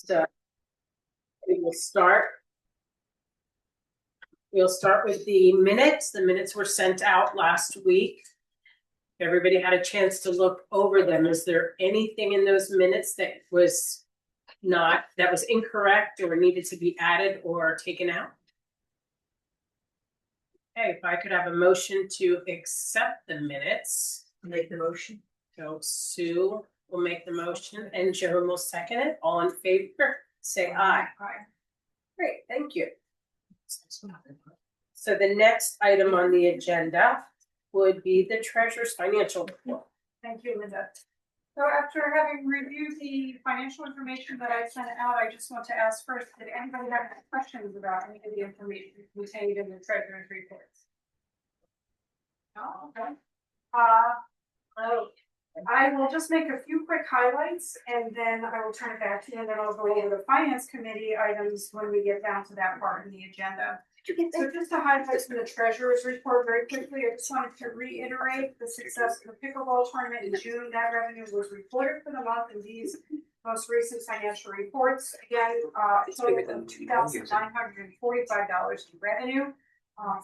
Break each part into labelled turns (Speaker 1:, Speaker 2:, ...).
Speaker 1: So we will start. We'll start with the minutes. The minutes were sent out last week. Everybody had a chance to look over them. Is there anything in those minutes that was incorrect or needed to be added or taken out? Okay, if I could have a motion to accept the minutes.
Speaker 2: Make the motion.
Speaker 1: So Sue will make the motion and Joan will second it. All in favor, say aye.
Speaker 2: Aye.
Speaker 1: Great, thank you. So the next item on the agenda would be the treasurer's financial report.
Speaker 2: Thank you, Linda. So after having reviewed the financial information that I sent out, I just want to ask first, did anybody have any questions about any of the information contained in the treasurer's reports? No, okay. I will just make a few quick highlights and then I will turn it back to you and then I'll go over the finance committee items when we get down to that part in the agenda. So just to highlight from the treasurer's report very quickly, I just wanted to reiterate the success of the pickleball tournament in June. That revenue was reported for the month in these most recent financial reports. Again, total of $2,945 in revenue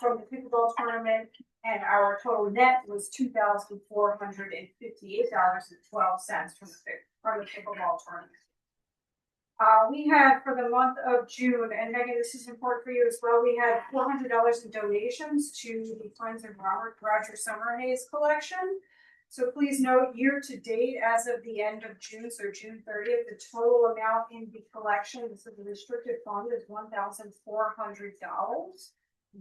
Speaker 2: from the pickleball tournament, and our total net was $2,458.12 from the pickleball tournament. We had for the month of June, and Megan, this is important for you as well, we had $400 in donations to the Friends of Roger Summerhays collection. So please note, year to date, as of the end of June, so June 30th, the total amount in the collection, this is the restricted fund, is $1,400.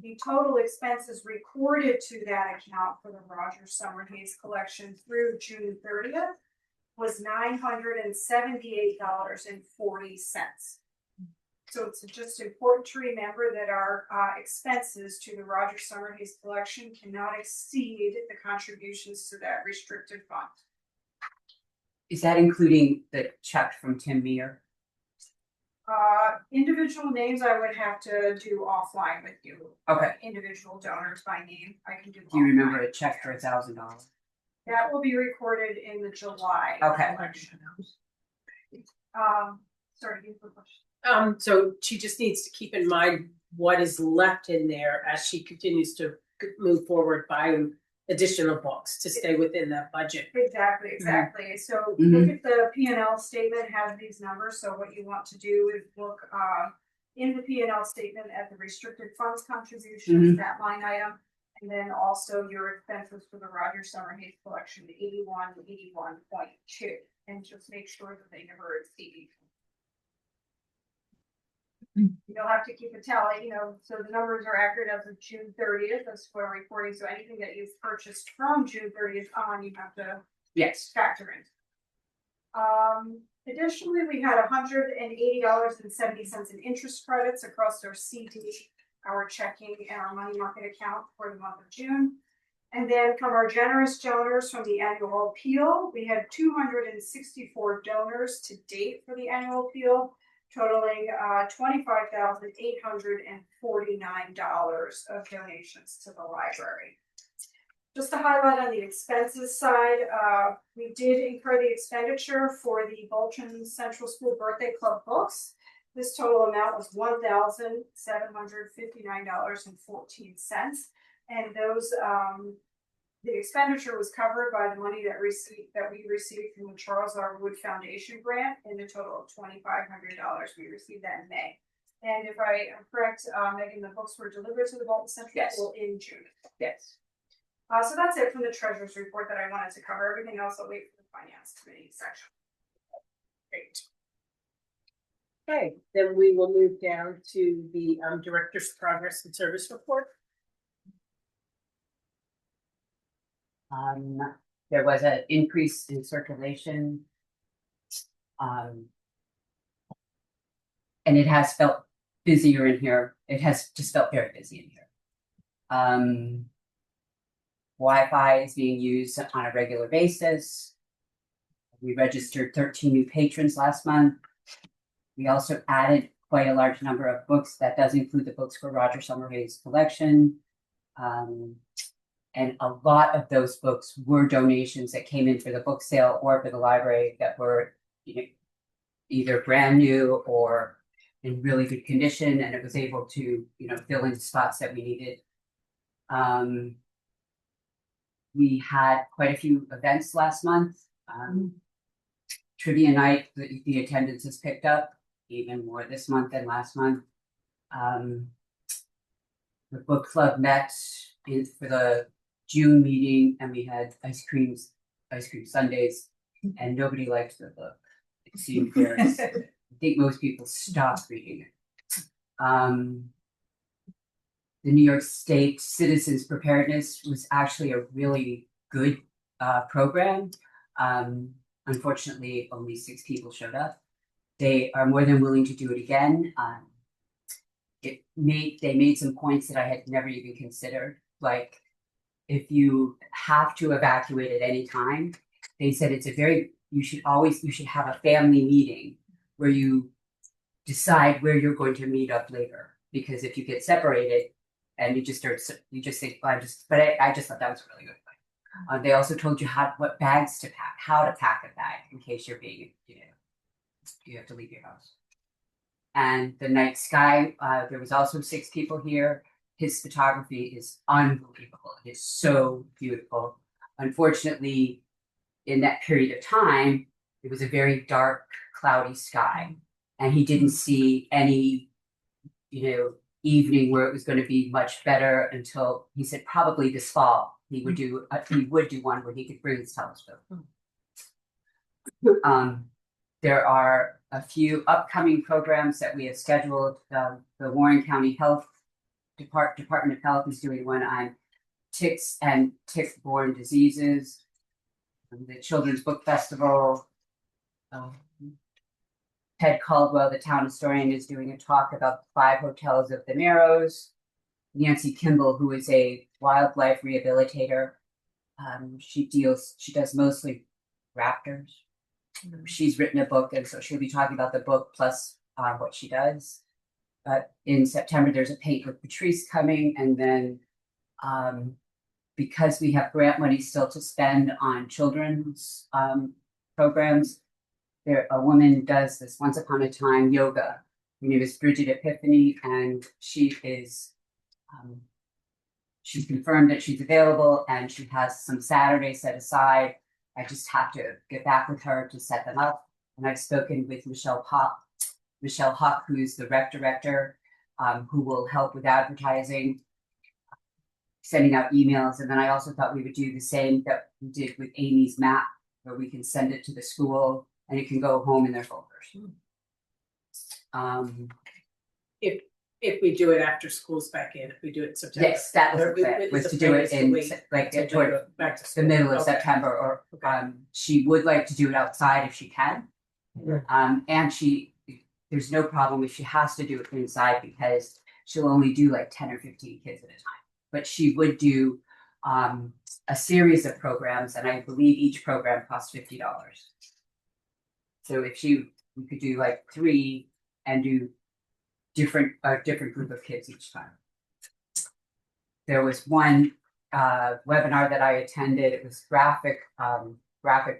Speaker 2: The total expenses recorded to that account for the Roger Summerhays collection through June 30th was $978.40. So it's just important to remember that our expenses to the Roger Summerhays collection cannot exceed the contributions to that restricted fund.
Speaker 3: Is that including the check from Tim Meyer?
Speaker 2: Individual names I would have to do offline with you.
Speaker 3: Okay.
Speaker 2: Individual donors by name I can do.
Speaker 3: Do you remember a check for $1,000?
Speaker 2: That will be recorded in the July.
Speaker 3: Okay.
Speaker 2: Election. Sorry, you have a question.
Speaker 1: So she just needs to keep in mind what is left in there as she continues to move forward buying additional books to stay within that budget.
Speaker 2: Exactly.
Speaker 3: Mm-hmm.
Speaker 2: So look at the P&L statement, has these numbers. So what you want to do is look in the P&L statement at the restricted funds contributions, that line item, and then also your expenses for the Roger Summerhays collection, 81.2, and just make sure that they never exceed. You'll have to keep a tally, so the numbers are accurate as of June 30th. That's for reporting. So anything that you've purchased from June 30th on, you have to factor in. Additionally, we had $180.70 in interest credits across our CD, our checking, and our money market account for the month of June. And then from our generous donors from the annual appeal, we had 264 donors to date for the annual appeal, totaling $25,849 of donations to the library. Just to highlight on the expenses side, we did incur the expenditure for the Bolton Central School Birthday Club books. This total amount was $1,759.14, and those the expenditure was covered by the money that we received from the Charles R. Wood Foundation grant in a total of $2,500. We received that in May. And if I am correct, Megan, the books were delivered to the Bolton Central School in June.
Speaker 3: Yes.
Speaker 2: So that's it from the treasurer's report that I wanted to cover. Everything else I'll wait for the finance committee section.
Speaker 1: Great. Okay, then we will move down to the director's progress and service report.
Speaker 3: There was an increase in circulation, and it has felt busier in here. It has just felt very busy in here. Wi-Fi is being used on a regular basis. We registered 13 new patrons last month. We also added quite a large number of books. That does include the books for Roger Summerhays collection. And a lot of those books were donations that came in for the book sale or for the library that were either brand new or in really good condition, and it was able to, fill in spots that we needed. We had quite a few events last month. Trivia night, the attendance has picked up even more this month than last month. The book club met for the June meeting, and we had ice cream sundaes, and nobody liked the book. It seemed very, I think most people stopped reading it. The New York State Citizens Preparedness was actually a really good program. Unfortunately, only 6 people showed up. They are more than willing to do it again. They made some points that I had never even considered. Like, if you have to evacuate at any time, they said you should have a family meeting where you decide where you're going to meet up later. Because if you get separated and you just think, I just thought that was really good. They also told you what bags to pack, how to pack a bag in case you're being, you have to leave your house. And the night sky, there was also 6 people here. His photography is unbelievable. It is so beautiful. Unfortunately, in that period of time, it was a very dark, cloudy sky, and he didn't see any, evening where it was going to be much better until he said probably this fall he would do one where he could bring his telescope. There are a few upcoming programs that we have scheduled. The Warren County Health Department of Health is doing one on ticks and tick-borne diseases. The Children's Book Festival. Ted Caldwell, the town historian, is doing a talk about the 5 hotels of the Narrows. Nancy Kimball, who is a wildlife rehabilitator, she does mostly raptors. She's written a book, and so she'll be talking about the book plus what she does. But in September, there's a Paint with Patrice coming, and then because we have grant money still to spend on children's programs, a woman does this once upon a time yoga. Her name is Bridget Epiphany, and she's confirmed that she's available, and she has some Saturdays set aside. I just have to get back with her to set them up. And I've spoken with Michelle Huck, who's the rec director, who will help with advertising, sending out emails. And then I also thought we would do the same that we did with Amy's map, where we can send it to the school and it can go home in their folders.
Speaker 1: If we do it after school's back in, if we do it in September.
Speaker 3: Yes, that was the plan, was to do it in toward
Speaker 1: back to
Speaker 3: the
Speaker 1: school.
Speaker 3: middle of September, or she would like to do it outside if she can. And there's no problem if she has to do it inside, because she'll only do like 10 or 15 kids at a time. But she would do a series of programs, and I believe each program costs $50. So if we could do like 3 and do a different group of kids each time. There was one webinar that I attended. It was graphic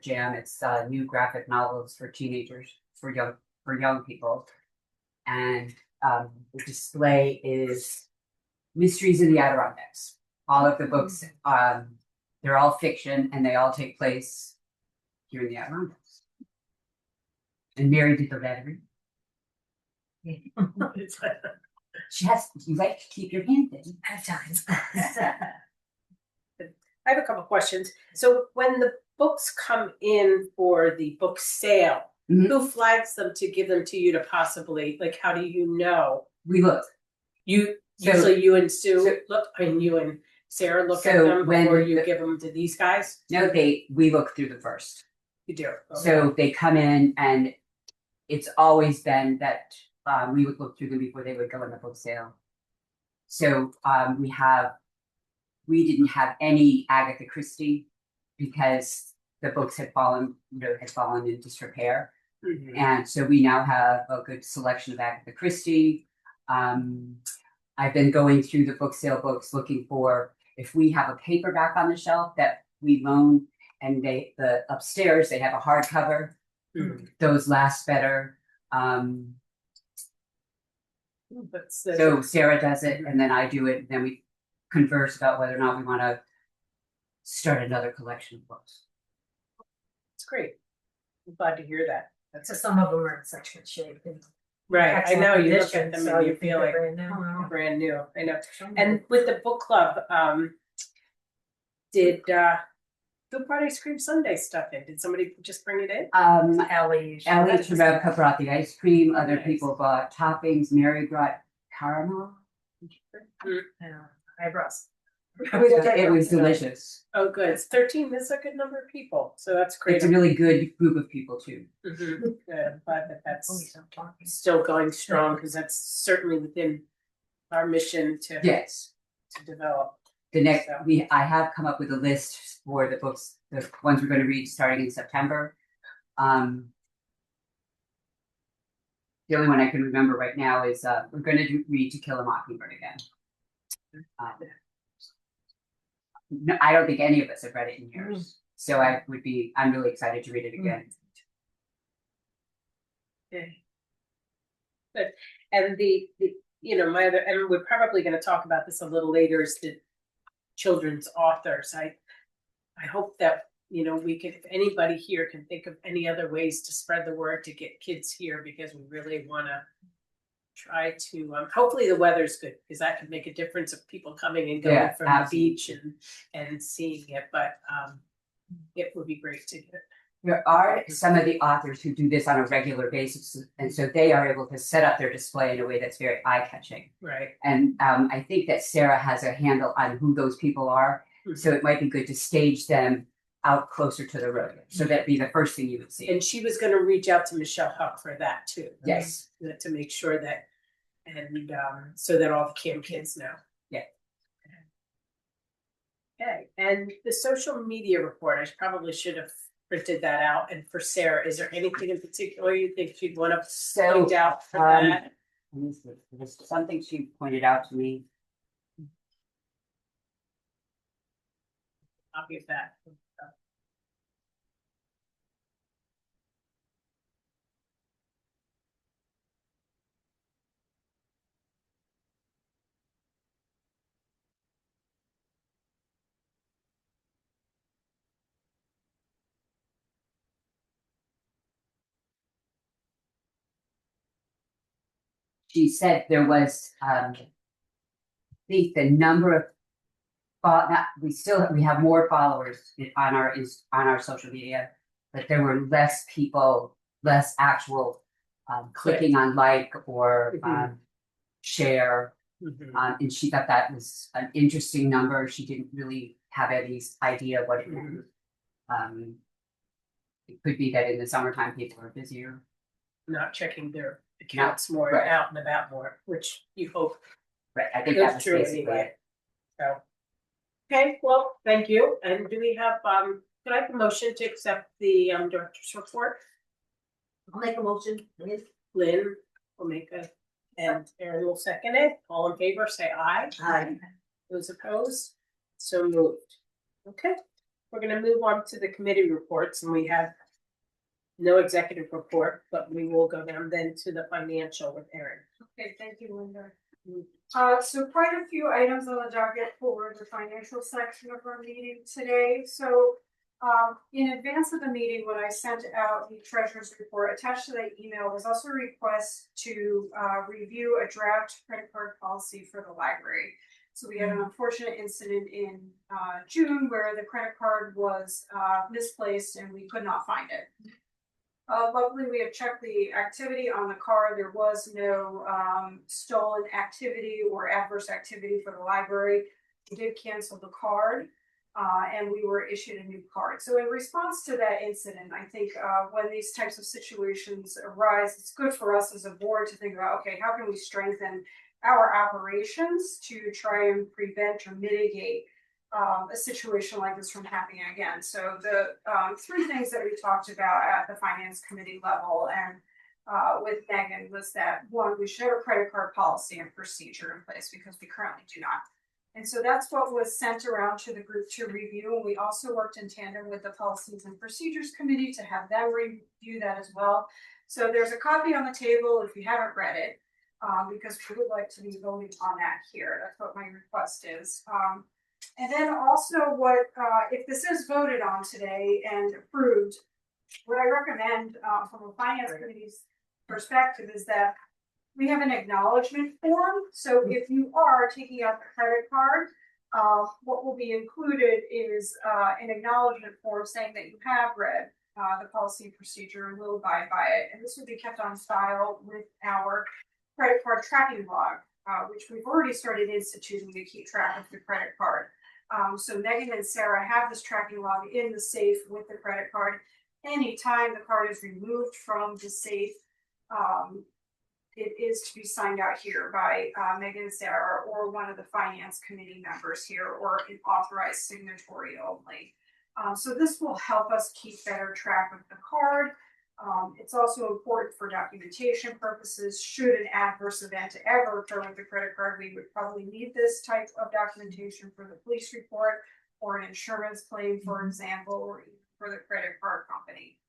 Speaker 3: jam. It's new graphic novels for teenagers, for young people, and the display is Mysteries in the Adirondacks. All of the books, they're all fiction, and they all take place here in the Adirondacks. And Mary did the lettering. You like to keep your hand in.
Speaker 4: At times.
Speaker 1: I have a couple questions. So when the books come in for the book sale, who flags them to give them to you to possibly, like, how do you know?
Speaker 3: We look.
Speaker 1: Usually you and Sue look, and you and Sarah look at them before you give them to these guys?
Speaker 3: No, we look through them first.
Speaker 1: You do. Okay.
Speaker 3: So they come in, and it's always been that we would look through them before they would go in the book sale. So we didn't have any Agatha Christie because the books had fallen into disrepair. And so we now have a good selection of Agatha Christie. I've been going through the book sale books looking for if we have a paperback on the shelf that we loan, and upstairs they have a hardcover. Those last better.
Speaker 1: That's
Speaker 3: So Sarah does it and then I do it, and then we converse about whether or not we want to start another collection of books.
Speaker 1: it's great. I'm glad to hear that. That's
Speaker 4: So some of them are in such good shape. And
Speaker 1: right. I know you look at them
Speaker 4: so
Speaker 1: and you feel like
Speaker 4: brand new.
Speaker 1: brand new. I know. And with the book club, did who brought ice cream sundae stuff in? Did somebody just bring it in?
Speaker 4: Ellie
Speaker 3: Rebecca brought the ice cream, other
Speaker 1: Nice.
Speaker 3: people brought toppings, Mary brought caramel.
Speaker 4: yeah, eyebrows.
Speaker 3: It was delicious.
Speaker 1: Oh, good. It's 13. That's a good number of people. So that's great.
Speaker 3: It's a really good group of people too.
Speaker 1: Mhm. Good. I'm glad that that's
Speaker 4: Please don't talk.
Speaker 1: still going strong because that's certainly within our mission to
Speaker 3: Yes.
Speaker 1: to develop.
Speaker 3: The next,
Speaker 1: So.
Speaker 3: I have come up with a list for the books, the ones we're going to read starting in September. The only one I can remember right now is we're going to read To Kill a Mockingbird again. No, I don't think any of us have read it in years, so I'm really excited to read it again.
Speaker 1: Okay. Good. And the my other, and we're probably going to talk about this a little later, is the children's authors. I hope that we can, if anybody here can think of any other ways to spread the word to get kids here, because we really want to try to hopefully the weather's good, because that could make a difference of people coming and going from
Speaker 3: absolutely.
Speaker 1: the beach and seeing it, but it would be great to get.
Speaker 3: There are some of the authors who do this on a regular basis, and so they are able to set up their display in a way that's very eye-catching.
Speaker 1: Right.
Speaker 3: And I think that Sarah has a handle on who those people are, so it might be good to stage them out closer to the road. So that'd be the first thing you would see.
Speaker 1: And she was going to reach out to Michelle Huck for that too.
Speaker 3: Yes.
Speaker 1: To make sure that, and so that all the Kim kids know.
Speaker 3: Yeah.
Speaker 1: Okay, and the social media report, I probably should have printed that out. And for Sarah, is there anything in particular you think she'd want to point out for that?
Speaker 3: There's something she pointed out to me.
Speaker 1: Copy of that.
Speaker 3: She said there was, I think the number of, we have more followers on our social media, but there were less people, less actual clicking on like or share. And she thought that was an interesting number. She didn't really have any idea what it meant. It could be that in the summertime people are busier.
Speaker 1: Not checking their accounts more,
Speaker 3: right.
Speaker 1: Out and about more, which you hope.
Speaker 3: Right, I think that was
Speaker 1: true
Speaker 3: basically
Speaker 1: anyway.
Speaker 3: it.
Speaker 1: So, okay, well, thank you. And do we have could I have a motion to accept the director's report?
Speaker 4: I'll make a motion.
Speaker 1: Lynn will make a, and Erin will second it. All in favor, say aye.
Speaker 4: Aye.
Speaker 1: Those opposed? So moved. Okay, we're gonna move on to the committee reports, and we have no executive report, but we will go down then to the financial with Erin.
Speaker 2: Okay, thank you, Linda. So quite a few items on the docket for the financial section of our meeting today. So in advance of the meeting, when I sent out the treasurer's report, attached to that email was also a request to review a draft credit card policy for the library. So we had an unfortunate incident in June where the credit card was misplaced and we could not find it. Luckily, we have checked the activity on the card. There was no stolen activity or adverse activity for the library. We did cancel the card and we were issued a new card. So in response to that incident, I think when these types of situations arise, it's good for us as a board to think about, okay, how can we strengthen our operations to try and prevent or mitigate a situation like this from happening again. So the three things that we talked about at the finance committee level and with Megan was that one, we should have a credit card policy and procedure in place because we currently do not. And so that's what was sent around to the group to review. And we also worked in tandem with the policies and procedures committee to have them review that as well. So there's a copy on the table if you haven't read it, because we would like to be voting on that here. That's what my request is. And then also what, if this is voted on today and approved, what I recommend from a finance committee's perspective is that we have an acknowledgement form. So if you are taking out the credit card, what will be included is an acknowledgement form saying that you have read the policy and procedure and will abide by it. And this will be kept on file with our credit card tracking log, which we've already started instituting to keep track of the credit card. So Megan and Sarah have this tracking log in the safe with the credit card. Anytime the card is removed from the safe, it is to be signed out here by Megan and Sarah or one of the finance committee members here, or an authorized signatory only. So this will help us keep better track of the card. It's also important for documentation purposes. Should an adverse event ever occur with the credit card, we would probably need this type of documentation for the police report or an insurance claim, for example, or even for the credit card company.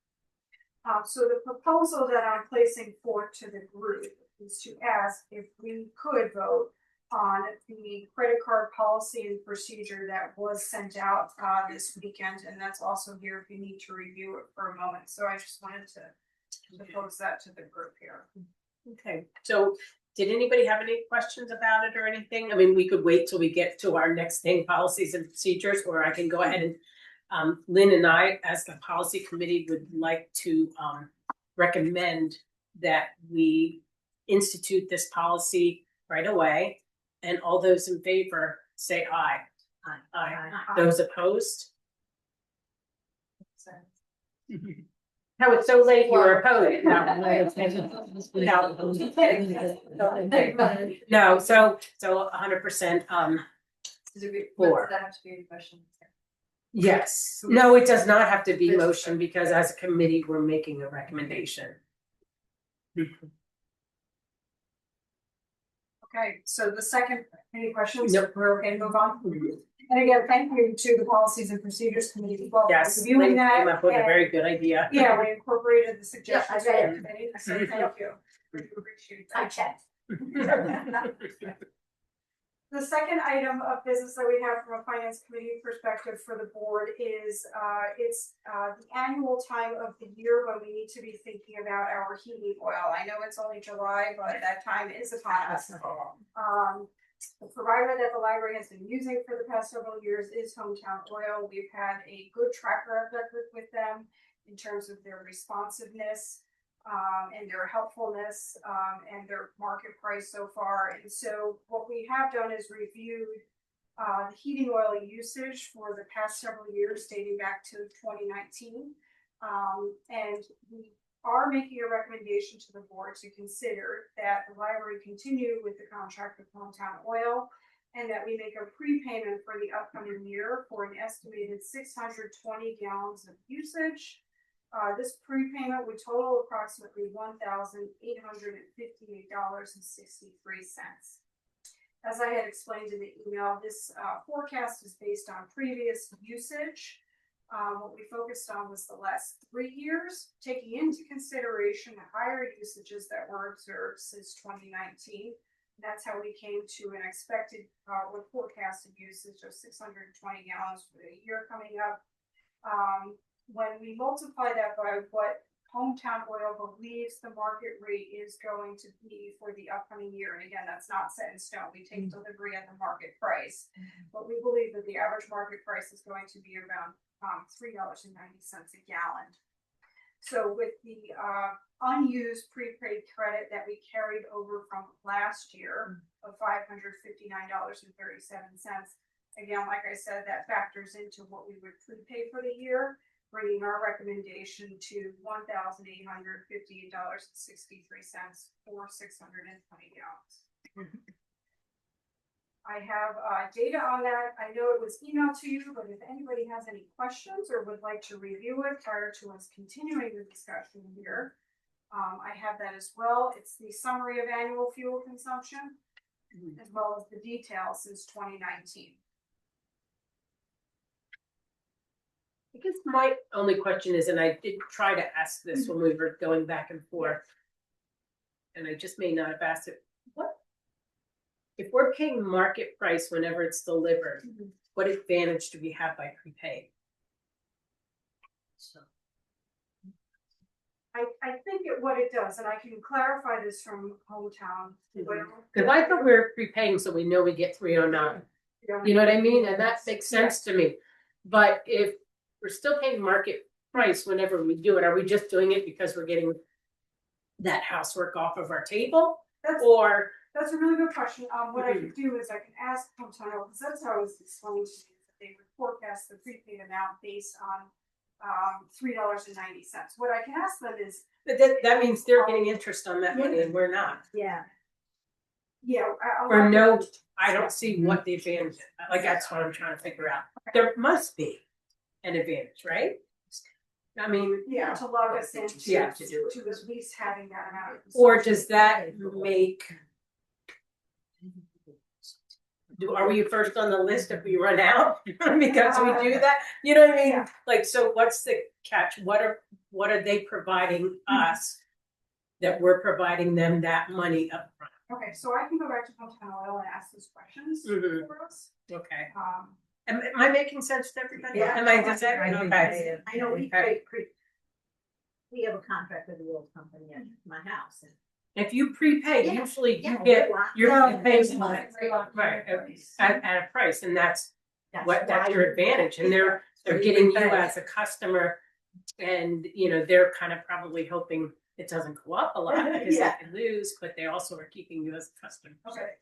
Speaker 2: So the proposal that I'm placing forth to the group is to ask if we could vote on the credit card policy and procedure that was sent out this weekend, and that's also here if you need to review it for a moment. So I just wanted to propose that to the group here.
Speaker 1: Okay, so did anybody have any questions about it or anything? I mean, we could wait till we get to our next thing, policies and procedures, or I can go ahead and Lynn and I, as the policy committee, would like to recommend that we institute this policy right away. And all those in favor say aye. Aye. Those opposed? How it's so late, you were opposed. No, so 100%. For.
Speaker 4: Does that have to be a question?
Speaker 1: Yes. No, it does not have to be motion because as a committee, we're making a recommendation.
Speaker 2: Okay, so the second, any questions?
Speaker 1: Nope.
Speaker 2: We're okay to move on? And again, thank you to the Policies and Procedures Committee as well for
Speaker 1: Yes,
Speaker 2: reviewing
Speaker 1: Lynn
Speaker 2: that.
Speaker 1: came up with a
Speaker 2: and-
Speaker 1: very good idea.
Speaker 2: Yeah, we incorporated the suggestions.
Speaker 4: Yeah, I read
Speaker 2: from
Speaker 4: it.
Speaker 2: the committee, so thank you. We appreciate that.
Speaker 4: I checked.
Speaker 2: The second item of business that we have from a finance committee perspective for the board is it's the annual time of the year when we need to be thinking about our heating oil. I know it's only July, but that time is upon us. The provider that the library has been using for the past several years is Hometown Oil. We've had a good track record with them in terms of their responsiveness and their helpfulness and their market price so far. And so what we have done is reviewed the heating oil usage for the past several years dating back to 2019. And we are making a recommendation to the board to consider that the library continue with the contract with Hometown Oil and that we make a prepayment for the upcoming year for an estimated 620 gallons of usage. This prepayment would total approximately $1,858.63. As I had explained in the email, this forecast is based on previous usage. What we focused on was the last 3 years, taking into consideration the higher usages that were observed since 2019. That's how we came to an expected or forecasted usage of 620 gallons for the year coming up. When we multiply that by what Hometown Oil believes the market rate is going to be for the upcoming year, and again, that's not set in stone, we take delivery at the market price, but we believe that the average market price is going to be around $3.90 a gallon. So with the unused prepaid credit that we carried over from last year of $559.37, again, like I said, that factors into what we would prepay for the year, bringing our recommendation to $1,858.63 for 620 gallons. I have data on that. I know it was emailed to you, but if anybody has any questions or would like to review it prior to us continuing the discussion here, I have that as well. It's the summary of annual fuel consumption, as well as the details since 2019.
Speaker 1: I guess my only question is, and I did try to ask this when we were going back and forth, and I just may not have asked it, what? If we're paying market price whenever it's delivered, what advantage do we have by prepaying?
Speaker 4: So,
Speaker 2: I think what it does, and I can clarify this from hometown.
Speaker 1: Because I thought we were prepaying, so we know we get 309. You know what I mean? And that makes sense to me. But if we're still paying market price whenever we do it, are we just doing it because we're getting that housework off of our table? Or
Speaker 2: That's a really good question. What I could do is I can ask hometown, because that's how it was explained to me, that they would forecast the prepaid amount based on $3.90. What I can ask them is,
Speaker 1: that means they're getting interest on that money and we're not.
Speaker 4: yeah,
Speaker 1: Or no, I don't see what the advantage is. Like, that's what I'm trying to figure out. There must be an advantage, right? I mean,
Speaker 2: yeah, to log us into
Speaker 1: Yeah.
Speaker 2: to at least having that amount.
Speaker 1: or does that make, are we first on the list if we run out because we do that? You know what I mean?
Speaker 2: Yeah.
Speaker 1: Like, so what's the catch? What are they providing us that we're providing them that money up front?
Speaker 2: Okay, so I can go back to hometown oil and ask those questions
Speaker 1: Mhm.
Speaker 2: for us.
Speaker 1: Okay.
Speaker 2: Um,
Speaker 1: Am I making sense to everybody?
Speaker 4: Yeah.
Speaker 1: Am I just
Speaker 4: I think
Speaker 1: okay?
Speaker 4: I know we
Speaker 1: Okay.
Speaker 4: we have a contract with the oil company at my house. And
Speaker 1: If you prepay,
Speaker 4: Yeah.
Speaker 1: usually you
Speaker 4: yeah,
Speaker 1: get
Speaker 4: we want-
Speaker 1: your
Speaker 4: no,
Speaker 1: paying
Speaker 4: we want-
Speaker 1: right at a price, and that's
Speaker 4: That's
Speaker 1: that's
Speaker 4: why
Speaker 1: your
Speaker 4: we-
Speaker 1: advantage, and they're
Speaker 4: we
Speaker 1: getting you
Speaker 4: prepay.
Speaker 1: as a customer, and they're kind of probably hoping it doesn't go up a lot because
Speaker 4: Yeah.
Speaker 1: they can lose, but they also are keeping you as a customer.
Speaker 2: Okay,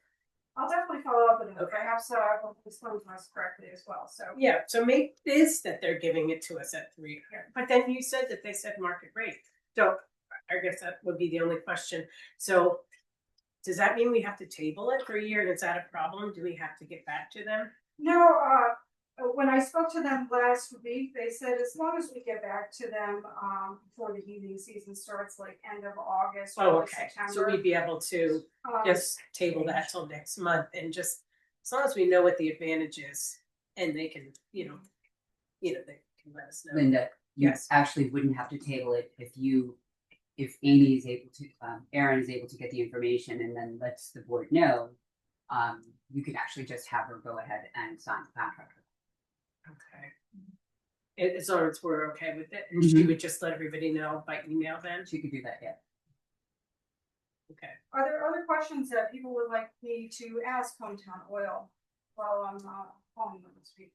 Speaker 2: I'll definitely follow up with them.
Speaker 1: Okay.
Speaker 2: Perhaps I will explain to us correctly as well. So
Speaker 1: Yeah, so make this that they're giving it to us at 3. But then you said that they said market rate. So I guess that would be the only question. So does that mean we have to table it for a year? And is that a problem? Do we have to get back to them?
Speaker 2: no, when I spoke to them last week, they said as long as we get back to them before the heating season starts, like end of August or
Speaker 1: Oh, okay.
Speaker 2: September.
Speaker 1: So we'd be able to just table that till next month and just, as long as we know what the advantage is and they can, they can let us know.
Speaker 3: Linda, you
Speaker 1: Yes.
Speaker 3: actually wouldn't have to table it if Amy is able to, Erin is able to get the information and then lets the board know. You could actually just have her go ahead and sign the contract.
Speaker 1: Okay. As long as we're okay with it, and she would just let everybody know by email then?
Speaker 3: She could do that, yeah.
Speaker 1: Okay.
Speaker 2: Are there other questions that people would like me to ask Hometown Oil while I'm calling them this week?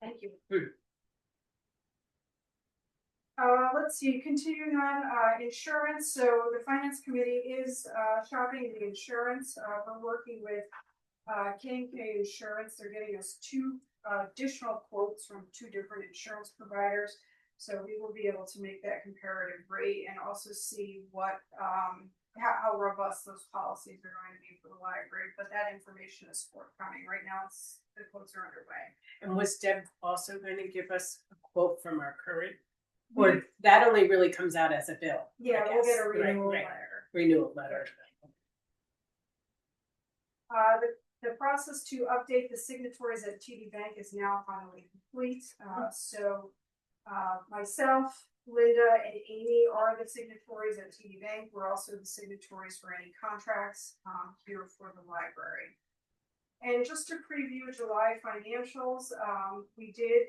Speaker 2: Thank you. Let's see, continuing on, insurance, so the finance committee is, shopping the insurance, we're working with, K&K Insurance, they're getting us 2, additional quotes from 2 different insurance providers. So we will be able to make that comparative rate and also see what, how robust those policies are going to be for the library, but that information is forthcoming, right now the quotes are underway.
Speaker 1: And was Deb also going to give us a quote from our current? Or that only really comes out as a bill?
Speaker 2: Yeah,
Speaker 1: I
Speaker 2: we'll get
Speaker 1: guess.
Speaker 2: a renewal
Speaker 1: Right.
Speaker 2: letter.
Speaker 1: Renewal letter.
Speaker 2: The process to update the signatories at TD Bank is now finally complete. So myself, Linda, and Amy are the signatories at TD Bank. We're also the signatories for any contracts here for the library. And just to preview July financials, we did,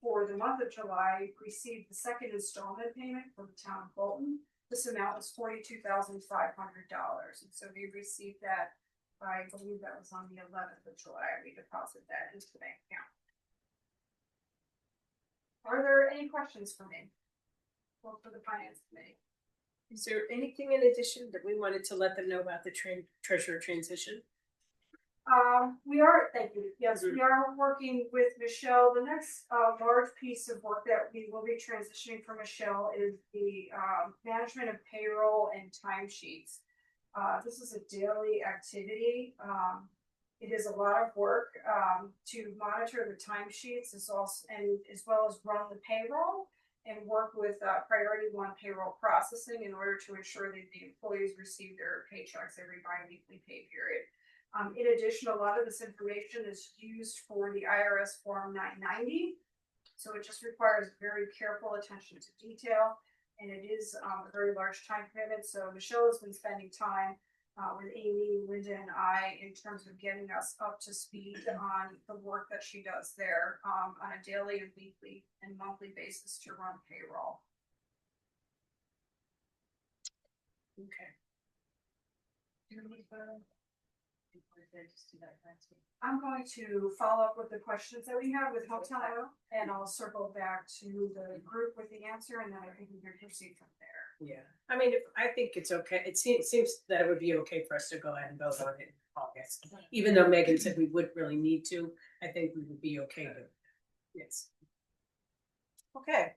Speaker 2: for the month of July, receive the second installment payment from the town of Bolton. This amount was $42,500, and so we received that. I believe that was on the 11th of July. We deposited that into the bank account. Are there any questions for me? Or for the finance committee?
Speaker 1: Is there anything in addition that we wanted to let them know about the treasurer transition?
Speaker 2: We are, thank you. Yes, we are working with Michelle. The next large piece of work that we will be transitioning for Michelle is the management of payroll and timesheets. This is a daily activity. It is a lot of work to monitor the timesheets as well as run the payroll and work with Priority 1 payroll processing in order to ensure that the employees receive their paychecks every bi-weekly pay period. In addition, a lot of this information is used for the IRS Form 990. So it just requires very careful attention to detail. And it is a very large time commitment. So Michelle has been spending time with Amy, Linda, and I in terms of getting us up to speed on the work that she does there on a daily and weekly and monthly basis to run payroll.
Speaker 1: Okay.
Speaker 2: I'm going to follow up with the questions that we have with Hotel, and I'll circle back to the group with the answer, and then I think we can proceed from there.
Speaker 1: Yeah, I mean, I think it's okay. It seems that it would be okay for us to go ahead and vote on it in August. Even though Megan said we wouldn't really need to, I think we would be okay with it. Yes. Okay.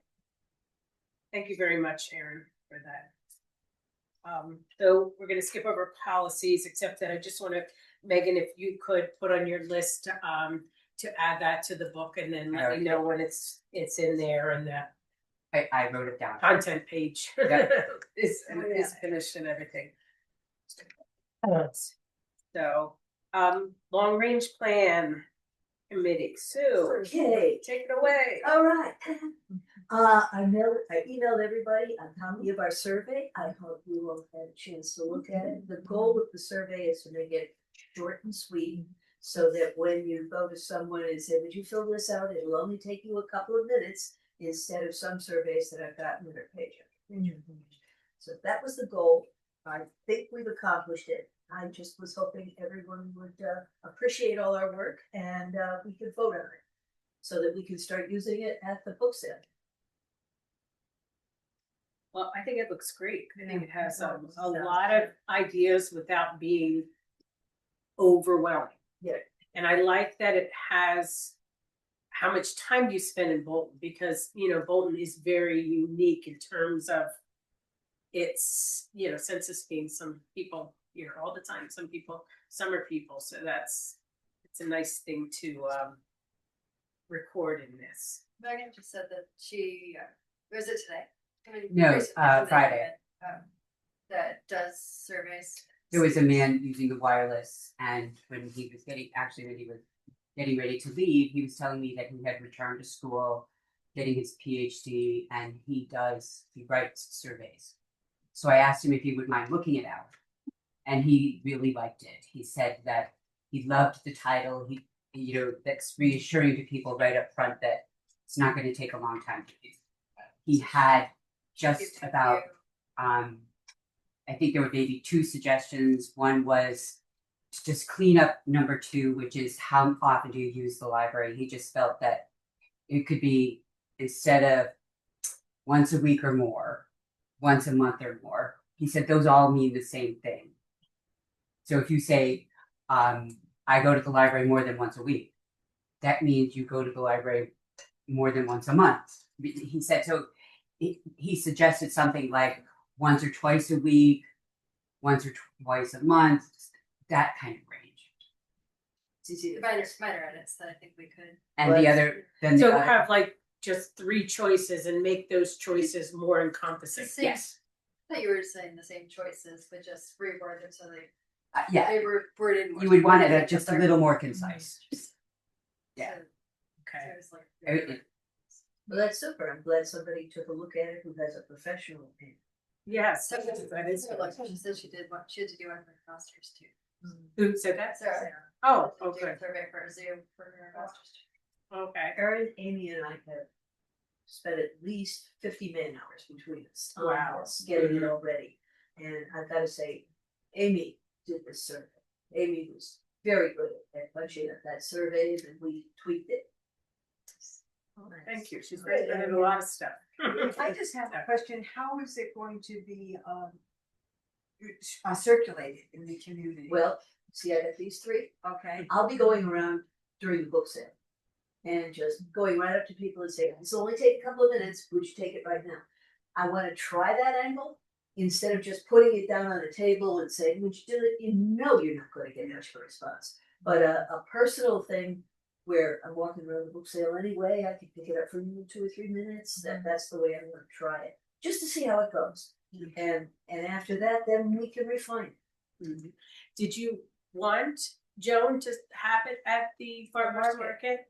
Speaker 1: Thank you very much, Erin, for that. So we're gonna skip over policies, except that I just want to, Megan, if you could put on your list to add that to the book, and then let me know when it's in there and the
Speaker 3: I wrote it down.
Speaker 1: content page
Speaker 3: Yep.
Speaker 1: is finished and everything. So, long range plan committee, Sue.
Speaker 4: Okay.
Speaker 1: Take it away.
Speaker 4: All right. I emailed everybody a copy of our survey. I hope you all had a chance to look at it. The goal of the survey is to make it short and sweet, so that when you go to someone and say, would you fill this out? It'll only take you a couple of minutes, instead of some surveys that I've gotten that are page after page after page. So that was the goal. I think we've accomplished it. I just was hoping everyone would appreciate all our work, and we could vote on it, so that we can start using it at the book sale.
Speaker 1: Well, I think it looks great. I think it has a lot of ideas without being overwhelming.
Speaker 4: Yeah.
Speaker 1: And I like that it has how much time you spend in Bolton, because, Bolton is very unique in terms of its, census being some people here all the time, some people, summer people. So it's a nice thing to record in this.
Speaker 5: Megan just said that she, was it today?
Speaker 3: No,
Speaker 5: recently from the
Speaker 3: Friday.
Speaker 5: internet, that does surveys.
Speaker 3: There was a man using the wireless, and when he was getting ready to leave, he was telling me that he had returned to school, getting his PhD, and he writes surveys. So I asked him if he would mind looking it out, and he really liked it. He said that he loved the title. That's reassuring to people right up front that it's not going to take a long time to do. He had just about, I think there were maybe 2 suggestions. One was to just clean up number 2, which is how often do you use the library? He just felt that it could be, instead of once a week or more, once a month or more. He said those all mean the same thing. So if you say, I go to the library more than once a week, that means you go to the library more than once a month. He said, so he suggested something like once or twice a week, once or twice a month, that kind of range.
Speaker 5: Minor edits that I think we could.
Speaker 3: And
Speaker 1: So have like just 3 choices and make those choices more encompassing.
Speaker 3: Yes.
Speaker 5: I thought you were saying the same choices, but just reworded so
Speaker 3: Yeah,
Speaker 5: they were worded more.
Speaker 3: you would want it just a little more concise. Yeah.
Speaker 1: Okay.
Speaker 5: So it was like,
Speaker 4: Well, that's super. I'm glad somebody took a look at it who has a professional opinion.
Speaker 1: Yes,
Speaker 5: so
Speaker 1: that is.
Speaker 5: she said she had to do one for her masters too.
Speaker 1: Who said that?
Speaker 5: Sarah.
Speaker 1: Oh,
Speaker 5: Do a
Speaker 1: okay.
Speaker 5: survey for Zoom for her masters too.
Speaker 1: Okay.
Speaker 4: Erin, Amy, and I have spent at least 50 man hours between us on
Speaker 1: Wow.
Speaker 4: this, getting it all ready. And I've got to say, Amy did this survey. Amy was very good at punching up that survey, and we tweaked it.
Speaker 1: Thank you. She's very good at a lot of stuff.
Speaker 6: I just have a question. How is it going to be circulated in the community?
Speaker 4: Well, see, I got these 3.
Speaker 6: Okay.
Speaker 4: I'll be going around during the book sale and just going right up to people and saying, this will only take a couple of minutes. Would you take it right now? I want to try that angle instead of just putting it down on a table and saying, would you do it? You're not going to get much of a response. But a personal thing where I'm walking around the book sale anyway, I can pick it up for 2 or 3 minutes. That's the way I'm going to try it, just to see how it goes. And after that, then we can refine it.
Speaker 1: Did you want Joan, to have it at the farmer's market?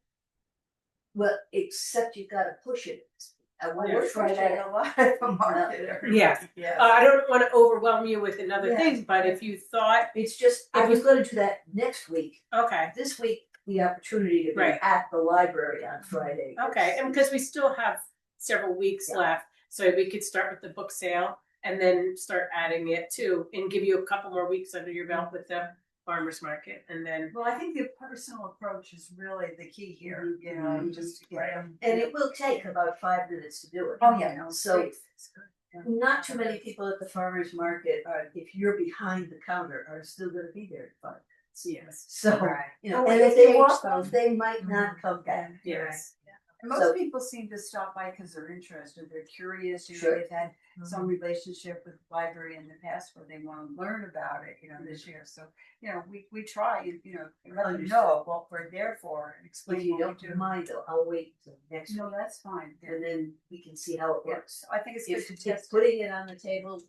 Speaker 4: Well, except you gotta push it. I want
Speaker 1: Yeah.
Speaker 4: to try that.
Speaker 6: A lot of them are there.
Speaker 1: Yeah.
Speaker 6: Yeah.
Speaker 1: I don't want to overwhelm you with another
Speaker 4: Yeah.
Speaker 1: thing, but if you thought,
Speaker 4: It's just, I
Speaker 1: If
Speaker 4: was
Speaker 1: you-
Speaker 4: gonna do that next week.
Speaker 1: okay,
Speaker 4: This week, the opportunity to be
Speaker 1: Right.
Speaker 4: at the library on Friday.
Speaker 1: okay, and because we still have several weeks
Speaker 4: Yeah.
Speaker 1: left, so we could start with the book sale and then start adding it too, and give you a couple more weeks under your belt with the farmer's market, and then,
Speaker 6: Well, I think the personal approach is really the key here, you know, just to get them.
Speaker 4: And it will take about 5 minutes to do it.
Speaker 6: Oh, yeah, no, it's
Speaker 4: So-
Speaker 6: great. It's good. Yeah.
Speaker 4: Not too many people at the farmer's market are, if you're behind the counter, are still gonna be there at 5 minutes.
Speaker 1: yes,
Speaker 4: So,
Speaker 6: Right.
Speaker 4: you know,
Speaker 6: Oh,
Speaker 4: and
Speaker 6: it's
Speaker 4: if they
Speaker 6: changed,
Speaker 4: walk
Speaker 6: though.
Speaker 4: off, they might not come back.
Speaker 1: yes.
Speaker 6: And
Speaker 4: So-
Speaker 6: most people seem to stop by because they're interested, they're curious, you know,
Speaker 4: Sure.
Speaker 6: they've had some relationship with the library in the past where they want to learn about it, you know, this year, so, you know, we try, you know, let them know what we're there for and
Speaker 4: If
Speaker 6: explain
Speaker 4: you
Speaker 6: what we
Speaker 4: don't
Speaker 6: do.
Speaker 4: mind though, I'll wait till next
Speaker 6: No,
Speaker 4: week
Speaker 6: that's fine, yeah,
Speaker 4: and then we can see how it works.
Speaker 6: I think it's good
Speaker 4: If
Speaker 6: to
Speaker 4: if
Speaker 6: test.
Speaker 4: putting it on the table,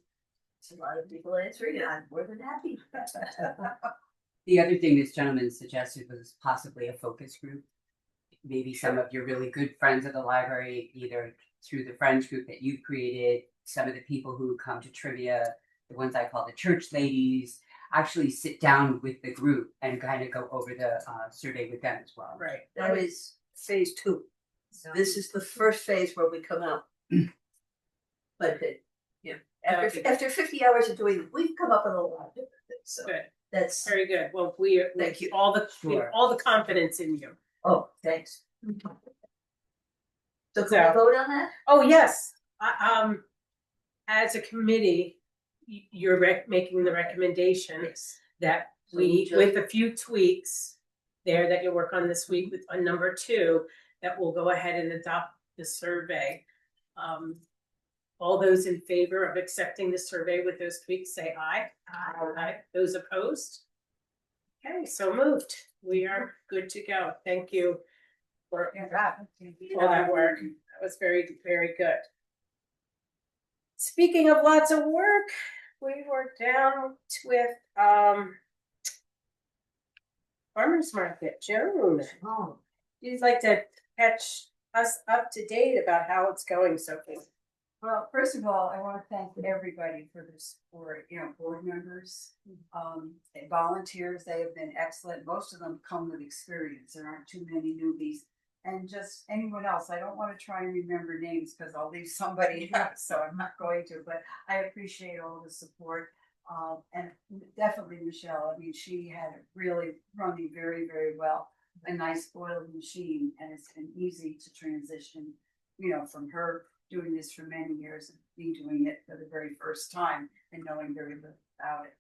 Speaker 4: it's a lot of people answering it, I'm more than happy.
Speaker 3: The other thing this gentleman suggested was possibly a focus group. Maybe some of your really good friends at the library, either through the friends group that you created, some of the people who come to trivia, the ones I call the church ladies, actually sit down with the group and kind of go over the survey with them as well.
Speaker 1: Right,
Speaker 4: That is phase 2. This is the first phase where we come out. But yeah,
Speaker 1: Okay.
Speaker 4: after 50 hours of doing it, we've come up with a lot of different things, so
Speaker 1: good,
Speaker 4: that's,
Speaker 1: very good, well, we
Speaker 4: Thank you.
Speaker 1: all the, we have
Speaker 3: Sure.
Speaker 1: all the confidence in you.
Speaker 4: oh, thanks. So
Speaker 1: So-
Speaker 4: can we vote on that?
Speaker 1: Oh, yes, as a committee, you're making the recommendation that
Speaker 4: So
Speaker 1: we,
Speaker 4: just-
Speaker 1: with a few tweaks there that you'll work on this week with on number 2, that we'll go ahead and adopt the survey. All those in favor of accepting the survey with those tweaks, say aye. Aye. Those opposed? Okay, so moved. We are good to go. Thank you for all that work. That was very, very good. Speaking of lots of work, we were down with farmer's market. Joan,
Speaker 4: Oh,
Speaker 1: you'd like to catch us up to date about how it's going so far?
Speaker 6: Well, first of all, I want to thank everybody for their support, you know, board members, and volunteers, they have been excellent. Most of them come with experience. There aren't too many newbies. And just anyone else, I don't want to try and remember names because I'll leave somebody out, so I'm not going to, but I appreciate all the support. And definitely Michelle, I mean, she had it really running very, very well. A nice oiled machine, and it's been easy to transition, you know, from her doing this for many years and me doing it for the very first time and knowing very little about it.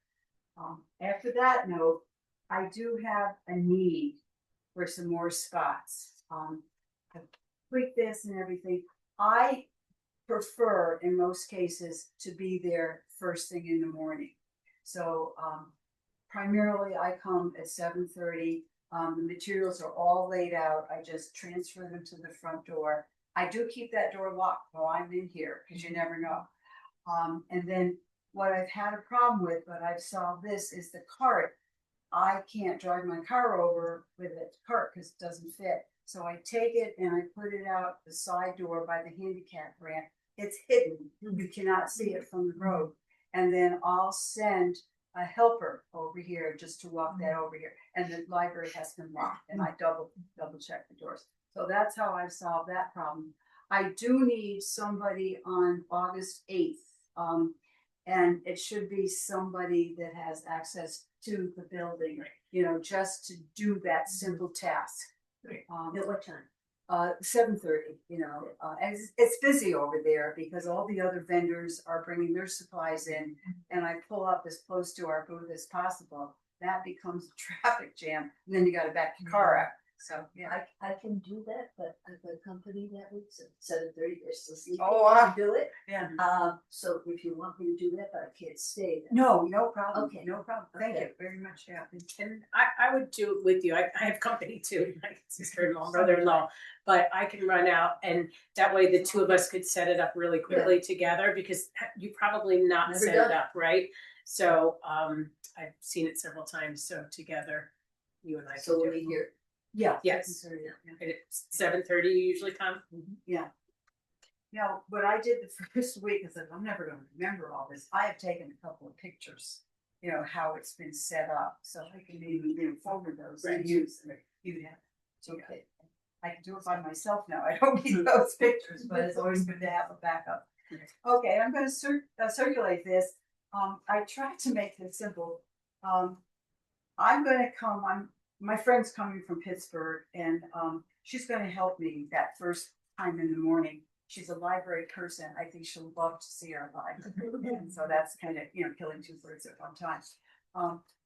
Speaker 6: After that note, I do have a need for some more spots. I've tweaked this and everything. I prefer in most cases to be there first thing in the morning. So primarily I come at 7:30. The materials are all laid out. I just transfer them to the front door. I do keep that door locked while I'm in here because you never know. And then what I've had a problem with, but I've solved this, is the cart. I can't drive my car over with a cart because it doesn't fit. So I take it and I put it out the side door by the handicap ramp. It's hidden. You cannot see it from the road. And then I'll send a helper over here just to walk that over here. And the library has been locked and I double check the doors. So that's how I've solved that problem. I do need somebody on August 8th. And it should be somebody that has access to the building, you know, just to do that simple task.
Speaker 4: at what time?
Speaker 6: 7:30, you know, and it's busy over there because all the other vendors are bringing their supplies in, and I pull up as close to our booth as possible. That becomes a traffic jam, and then you got to back your car up. So yeah,
Speaker 4: I can do that, but I've got company that week, so 7:30, they're still sleeping.
Speaker 6: Oh,
Speaker 4: I
Speaker 6: wow.
Speaker 4: can do it.
Speaker 6: yeah.
Speaker 4: So if you want me to do that, but I can't stay. then-
Speaker 6: No problem.
Speaker 4: Okay.
Speaker 6: No problem. Thank
Speaker 4: Okay.
Speaker 6: you very much. Yeah.
Speaker 1: And I would do it with you. I have company too, my sister-in-law, brother-in-law, but I can run out and that way the 2 of us could set it up really quickly together because you probably not
Speaker 4: Never
Speaker 1: set
Speaker 4: done
Speaker 1: it
Speaker 4: it.
Speaker 1: up, right? So I've seen it several times, so together you and I.
Speaker 4: So
Speaker 1: can
Speaker 4: we'll
Speaker 1: do.
Speaker 4: be here.
Speaker 6: Yeah.
Speaker 1: Yes.
Speaker 6: Yeah.
Speaker 1: And it's 7:30 you usually come?
Speaker 6: Yeah. Now, what I did the first week is that I'm never gonna remember all this. I have taken a couple of pictures, you know, how it's been set up, so I can maybe, you know, forward those
Speaker 1: Right.
Speaker 6: and use them. You have, it's okay. I can do it by myself now. I don't need those pictures, but it's always good to have a backup. Okay, I'm gonna circulate this. I tried to make this simple. I'm gonna come, my friend's coming from Pittsburgh and, she's gonna help me that first time in the morning. She's a library person. I think she'll love to see our library. And so that's kind of, you know, killing two birds at one time.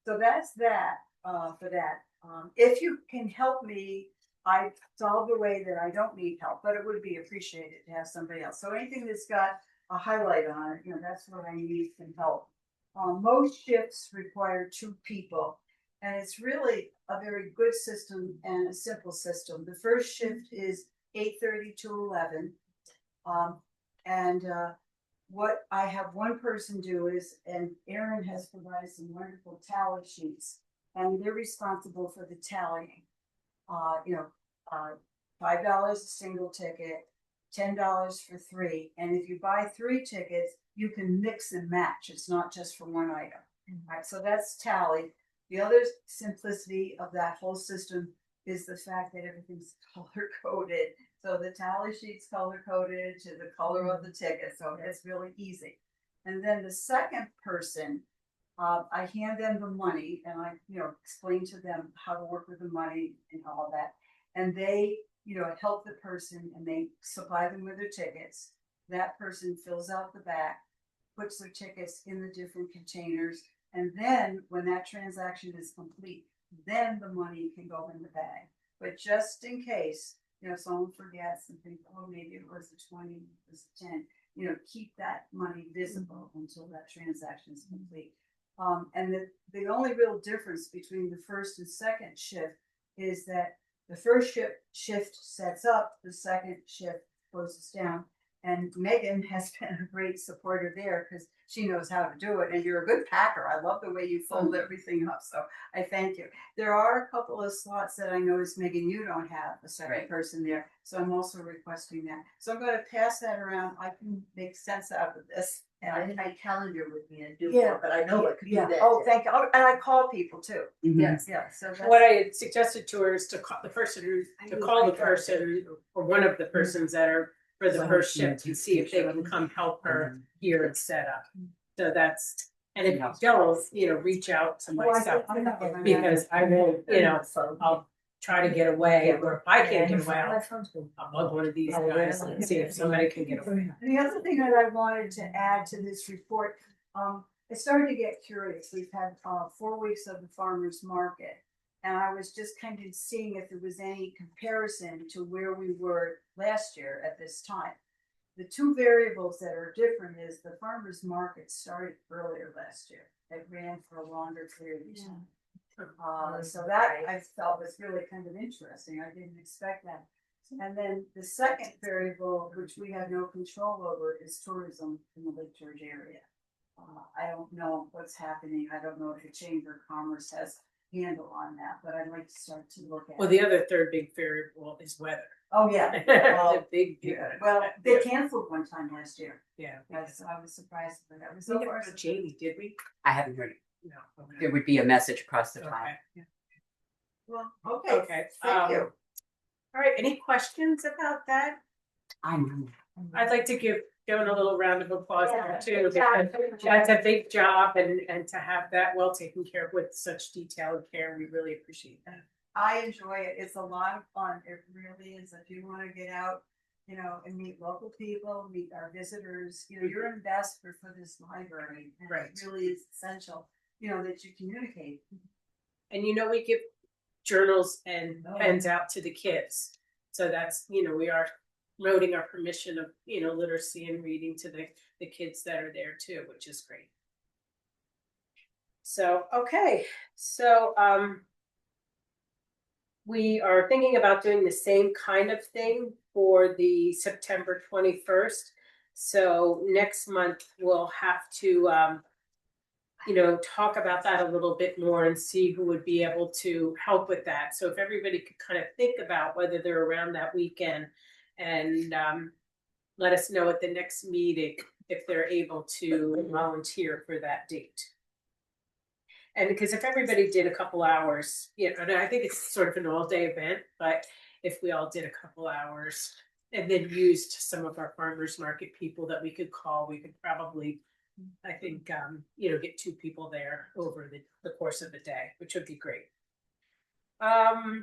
Speaker 6: So that's that, for that. If you can help me, I solved a way that I don't need help, but it would be appreciated to have somebody else. So anything that's got a highlight on it, you know, that's what I need some help. Most shifts require 2 people, and it's really a very good system and a simple system. The first shift is 8:30 to 11. What I have one person do is, and Erin has provided some wonderful tally sheets, and they're responsible for the tallying. $5 a single ticket, $10 for 3, and if you buy 3 tickets, you can mix and match. It's not just for one item. Right, so that's tally. The other simplicity of that whole system is the fact that everything's color coded. So the tally sheet's color coded to the color of the ticket, so it's really easy. And then the second person, I hand them the money and I, you know, explain to them how to work with the money and all that. And they, you know, help the person and they supply them with their tickets. That person fills out the back, puts their tickets in the different containers. And then when that transaction is complete, then the money can go in the bag. But just in case, you know, someone forgets and thinks, oh, maybe it was a 20, it was a 10, you know, keep that money visible until that transaction is complete. And the only real difference between the first and second shift is that the first shift sets up, the second shift closes down. And Megan has been a great supporter there because she knows how to do it. And you're a good packer. I love the way you fold everything up. So I thank you. There are a couple of slots that I noticed, Megan, you don't have a second person there. So I'm also requesting that. So I'm going to pass that around. I can make sense out of this.
Speaker 4: And I didn't have a calendar with me and do
Speaker 6: Yeah.
Speaker 4: that, but I know I could do that.
Speaker 6: Oh, thank you. Oh, and I call people too. Yes, yeah. So that's,
Speaker 1: What I had suggested to her is to call the person, to call the person or one of the persons that are for the first shift and see if they can come help her here and set up. So that's, and if you don't, you know, reach out to myself because I will, you know, I'll try to get away, or if I can't get away, I'll bug one of these guys and see if somebody can get away.
Speaker 6: And the other thing that I wanted to add to this report, I started to get curious. We've had 4 weeks of the farmers market. And I was just kind of seeing if there was any comparison to where we were last year at this time. The 2 variables that are different is the farmers market started earlier last year. It ran for a longer period of time. So that I felt was really kind of interesting. I didn't expect that. And then the second variable, which we have no control over, is tourism in the Lake George area. I don't know what's happening. I don't know if the Chamber of Commerce has handle on that, but I'd like to start to look at.
Speaker 1: Well, the other third big variable is weather.
Speaker 6: Oh, yeah.
Speaker 1: The big.
Speaker 6: Well, they canceled one time last year.
Speaker 1: Yeah.
Speaker 6: Yes, I was surprised by that.
Speaker 1: We never heard of Jamie, did we?
Speaker 3: I haven't heard it.
Speaker 1: No. Okay.
Speaker 3: There would be a message across the top.
Speaker 1: Okay.
Speaker 6: Well, okay.
Speaker 1: Okay.
Speaker 6: Thank you.
Speaker 1: All right. Any questions about that?
Speaker 3: I know.
Speaker 1: I'd like to give Joan a little round of applause
Speaker 2: Yeah.
Speaker 1: too, because that's a big job, and to have that well taken care of with such detail and care, we really appreciate that.
Speaker 6: I enjoy it. It's a lot of fun. It really is. If you want to get out, you know, and meet local people, meet our visitors, you know, you're an ambassador for this library. And
Speaker 1: Right.
Speaker 6: It really is essential, you know, that you communicate.
Speaker 1: And you know, we give journals and pens out to the kids, so that's, you know, we are noting our permission of, you know, literacy and reading to the kids that are there too, which is great. So, okay, so we are thinking about doing the same kind of thing for the September 21st. So next month we'll have to talk about that a little bit more and see who would be able to help with that. So if everybody could kind of think about whether they're around that weekend and let us know at the next meeting if they're able to volunteer for that date. And because if everybody did a couple hours, and I think it's sort of an all-day event, but if we all did a couple hours and then used some of our farmers market people that we could call, we could probably, I think, get 2 people there over the course of the day, which would be great. Okay,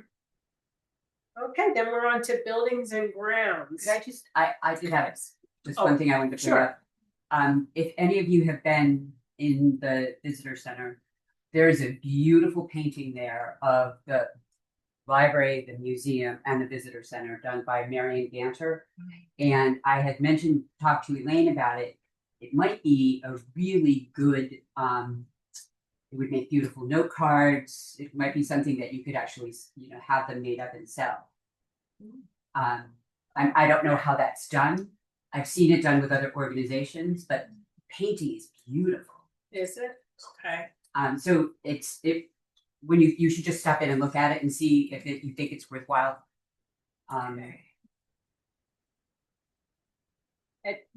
Speaker 1: then we're on to buildings and grounds.
Speaker 3: I did have just one thing I wanted to bring
Speaker 1: sure.
Speaker 3: up. If any of you have been in the visitor center, there is a beautiful painting there of the library, the museum, and the visitor center done by Marion Ganter. And I had talked to Elaine about it. It might be a really good, it would make beautiful note cards. It might be something that you could actually, have them made up and sell. I don't know how that's done. I've seen it done with other organizations, but painting is beautiful.
Speaker 1: Is it? Okay.
Speaker 3: So when you should just stop in and look at it and see if you think it's worthwhile.
Speaker 1: Okay.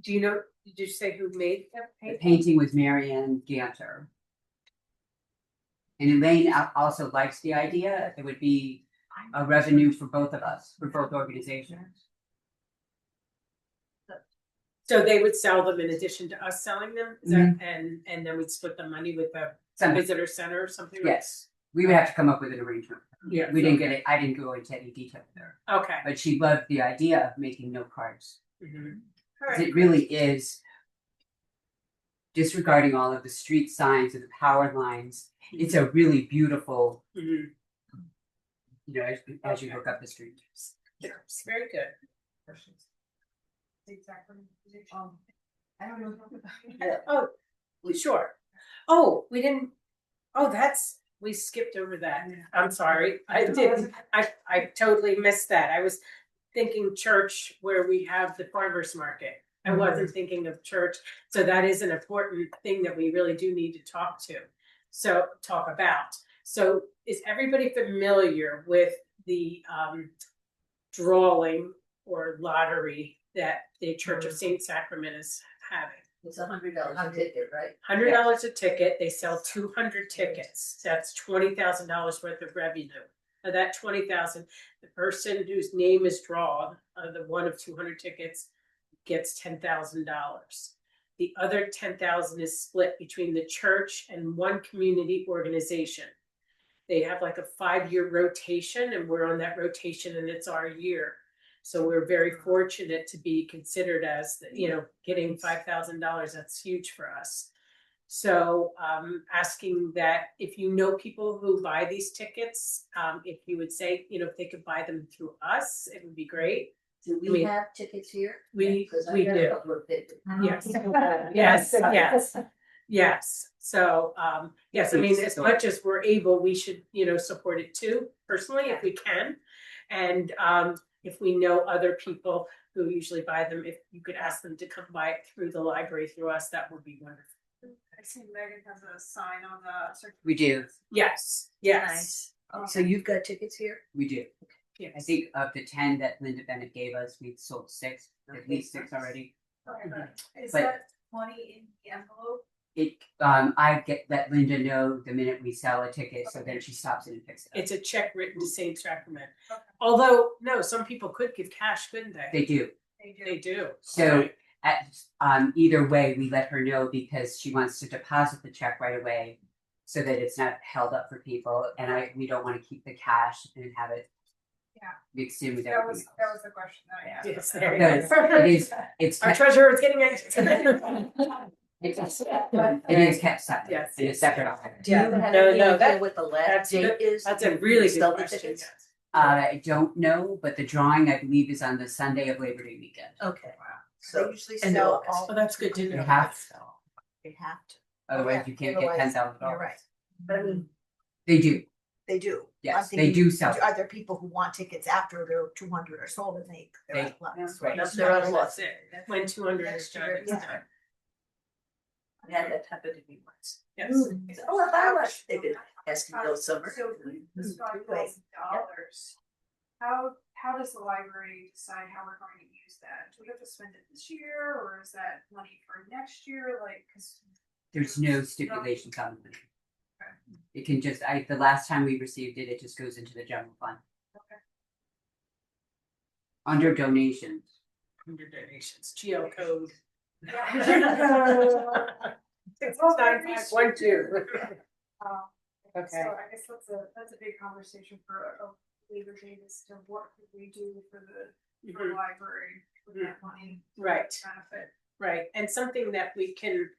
Speaker 1: Do you know? Did you say who made that
Speaker 3: The
Speaker 1: painting?
Speaker 3: painting was Marianne Ganter. And Elaine also likes the idea. It would be a revenue for both of us, for both organizations.
Speaker 1: So they would sell them in addition to us selling them, is that, and then we'd split the money with the visitor center or something.
Speaker 3: Yes, we would have to come up with an arrangement.
Speaker 1: Yeah,
Speaker 3: we didn't get it. I didn't go into any detail there.
Speaker 1: Okay.
Speaker 3: But she loved the idea of making note cards.
Speaker 1: Mm-hmm.
Speaker 3: 'Cause it really is disregarding all of the street signs and the power lines. It's a really beautiful, as you look up the street.
Speaker 1: It's very good.
Speaker 6: Exactly. I don't know.
Speaker 1: Oh, sure. Oh, we didn't. Oh, we skipped over that. I'm sorry. I did. I totally missed that. I was thinking church where we have the farmers market. I wasn't thinking of church. So that is an important thing that we really do need to talk about. So is everybody familiar with the drawing or lottery that the Church of Saint Sacrament is having?
Speaker 4: It's $100 a ticket, right?
Speaker 1: $100 a ticket. They sell 200 tickets. That's $20,000 worth of revenue. Of that $20,000, the person whose name is drawn, the one of 200 tickets, gets $10,000. The other $10,000 is split between the church and one community organization. They have like a 5-year rotation, and we're on that rotation, and it's our year. So we're very fortunate to be considered as, getting $5,000. That's huge for us. So asking that if you know people who buy these tickets, if you would say, if they could buy them through us, it would be great.
Speaker 4: Do we have tickets here?
Speaker 1: We
Speaker 4: Because
Speaker 1: do.
Speaker 4: got a couple of tickets.
Speaker 1: Yes. Yes. So yes, I mean, as much as we're able, we should, support it too, personally, if we can. And if we know other people who usually buy them, if you could ask them to come buy it through the library through us, that would be wonderful.
Speaker 2: I see Megan has a sign on the.
Speaker 3: We do.
Speaker 1: Yes. Yes.
Speaker 4: Nice. So you've got tickets here?
Speaker 3: We do.
Speaker 1: Yes.
Speaker 3: I think of the 10 that Linda Bennett gave us, we've sold 6, at least 6 already.
Speaker 2: Is
Speaker 3: But-
Speaker 2: that money in the envelope?
Speaker 3: I let Linda know the minute we sell a ticket, so then she stops in and picks it up.
Speaker 1: It's a check written to Saint Sacrament.
Speaker 2: Okay.
Speaker 1: Although, no, some people could give cash, couldn't they?
Speaker 3: They do.
Speaker 1: They do.
Speaker 3: So
Speaker 1: Right.
Speaker 3: at either way, we let her know because she wants to deposit the check right away, so that it's not held up for people. And we don't want to keep the cash and have it mixed in with
Speaker 2: That
Speaker 3: everything
Speaker 2: was
Speaker 3: else.
Speaker 2: the question that I asked.
Speaker 1: Yes, there you
Speaker 3: No,
Speaker 1: go.
Speaker 3: it is. It's
Speaker 1: Our
Speaker 3: kept,
Speaker 1: treasurer is getting it.
Speaker 3: it is kept separate.
Speaker 1: Yes.
Speaker 3: It is separate.
Speaker 4: Do you have
Speaker 1: No,
Speaker 4: any
Speaker 1: no,
Speaker 4: idea what the last date is?
Speaker 1: That's a really
Speaker 4: Sell
Speaker 1: good
Speaker 4: the
Speaker 1: question.
Speaker 4: tickets?
Speaker 3: I don't know, but the drawing I believe is on the Sunday of Labor Day weekend.
Speaker 4: Okay.
Speaker 7: They
Speaker 4: So
Speaker 7: usually
Speaker 4: end of
Speaker 7: sell
Speaker 4: August.
Speaker 7: all.
Speaker 1: Oh, that's good to
Speaker 3: You
Speaker 1: know.
Speaker 3: have to.
Speaker 7: They have to.
Speaker 3: Otherwise, you can't get
Speaker 7: Otherwise,
Speaker 3: $10,000.
Speaker 7: You're right. But I mean,
Speaker 3: They do.
Speaker 7: they do.
Speaker 3: Yes,
Speaker 7: I'm
Speaker 3: they
Speaker 7: thinking,
Speaker 3: do sell.
Speaker 7: Are there people who want tickets after their 200 are sold and they're out of luck?
Speaker 3: Right.
Speaker 4: That's their other
Speaker 1: That's it. When 200 is done, it's
Speaker 7: Yeah.
Speaker 1: done.
Speaker 4: I had that happen to me once.
Speaker 1: Yes.
Speaker 4: I said, oh, how much? They've been asking me all summer.
Speaker 2: So this $5,000, how does the library decide how we're going to use that? Do we have to spend it this year, or is that money for next year? Like, cause.
Speaker 3: There's no stipulations on it. It can just, the last time we received it, it just goes into the general fund.
Speaker 2: Okay.
Speaker 3: Under donations.
Speaker 1: Under donations, GL code.
Speaker 2: Yeah.
Speaker 1: 69512. Okay.
Speaker 2: So I guess that's a big conversation for a later date as to what could we do for the library with that money.
Speaker 1: Right.
Speaker 2: Benefit.
Speaker 1: Right, and something that we can